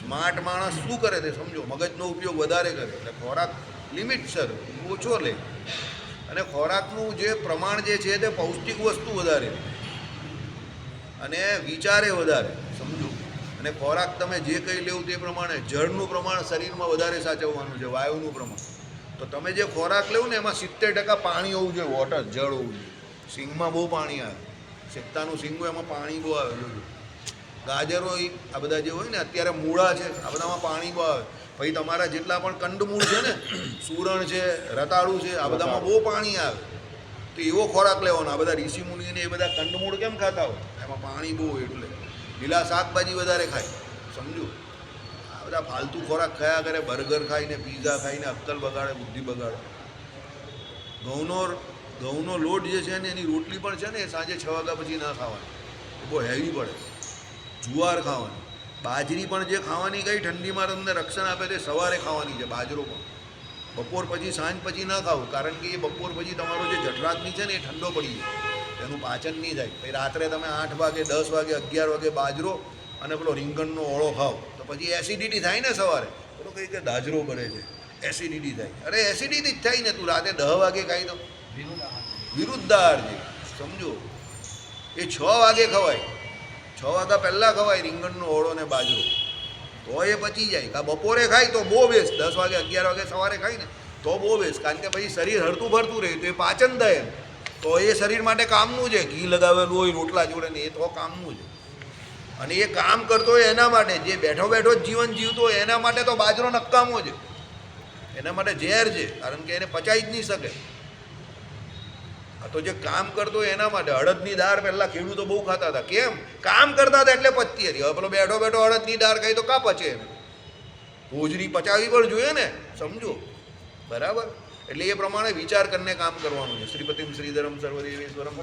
સ્માર્ટ માણસ શું કરે તે સમજો, મગજનો ઉપયોગ વધારે કરે, એટલે ખોરાક લિમિટસર ઓછો લે, અને ખોરાકનું જે પ્રમાણ જે છે તે પૌષ્ટિક વસ્તુ વધારે અને વિચારે વધારે. સમજો, અને ખોરાક તમે જે કંઈ લેવું તે પ્રમાણે જળનું પ્રમાણ શરીરમાં વધારે સાચવવાનું છે, વાયુનું પ્રમાણ. તો તમે જે ખોરાક લેવું ને એમાં 70% પાણી હોવું જોઈએ, વોટર, જળ હોવું જોઈએ. સિંગમાં બહુ પાણી આવે, શેકતાનું સિંગ હોય એમાં પાણી બહુ આવે. ગાજરો આ બધા જે હોય ને, અત્યારે મૂળા છે, આ બધામાં પાણી બહુ આવે. પછી તમારા જેટલા પણ કંદમૂળ છે ને, સુરણ છે, રતાળું છે, આ બધામાં બહુ પાણી આવે. તો એવો ખોરાક લેવાનો. આ બધા ઋષિ મુનિને એ બધા કંદમૂળ કેમ ખાતા હોય? એમાં પાણી બહુ હોય એટલે. લીલા શાકભાજી વધારે ખાય. સમજો, આ બધા ફાલતુ ખોરાક ખાયા કરે, બર્ગર ખાઈને, પીઝા ખાઈને અક્કલ બગાડે, બુદ્ધિ બગાડે. ઘઉંનો લોટ જે છે ને એની રોટલી પણ છે ને એ સાંજે 6 વાગ્યા પછી ના ખાવાની, બહુ હેવી પડે. જુવાર ખાવાની, બાજરી પણ જે ખાવાની કઈ ઠંડીમાં તમને રક્ષણ આપે તે સવારે ખાવાની છે. બાજરો પણ બપોર પછી, સાંજ પછી ના ખાવું, કારણ કે એ બપોર પછી તમારો જે જઠરાગ્નિ છે ને એ ઠંડો પડી જાય, એનું પાચન નહીં થાય. પછી રાત્રે તમે 8 વાગે, 10 વાગે, 11 વાગે બાજરો અને પેલો રીંગણનો ઓળો ખાઓ તો પછી એસિડિટી થાય ને સવારે. પેલો કંઈ કે દાજરો બને છે, એસિડિટી થાય. અરે એસિડિટી જ થાય ને. તું રાતે 10 વાગે ખાઈ દો, વિરુદ્ધ આહાર છે. સમજો, એ 6 વાગે ખવાય, 6 વાગ્યા પહેલાં ખવાય રીંગણનો ઓળો ને બાજરો, તો એ પચી જાય. કાં બપોરે ખાય તો બહુ બેસ્ટ, 10 વાગે 11 વાગે સવારે ખાય ને તો બહુ બેસ્ટ, કારણ કે પછી શરીર હરતું ફરતું રહે તો એ પાચન થાય, તો એ શરીર માટે કામનું છે. ઘી લગાવેલું હોય રોટલા જોડે ને એ તો કામનું છે. અને એ કામ કરતો હોય એના માટે, જે બેઠો બેઠો જ જીવન જીવતો હોય એના માટે તો બાજરો નકામો છે, એના માટે ઝેર છે, કારણ કે એને પચાઈ જ નહીં શકે. તો જે કામ કરતો હોય એના માટે. અડદની દાળ પહેલાં ખેડૂતો બહુ ખાતા હતા. કેમ? કામ કરતા હતા એટલે પચતી હતી. હવે પેલો બેઠો બેઠો અડદની દાળ ખાઈ તો કા પચે? હોજરી પચાવી પણ જોઈએ ને. સમજો, બરાબર? એટલે એ પ્રમાણે વિચાર કરીને કામ કરવાનું છે. શ્રીપતિમ શ્રીધરમ સર્વદેવેશ્વરમ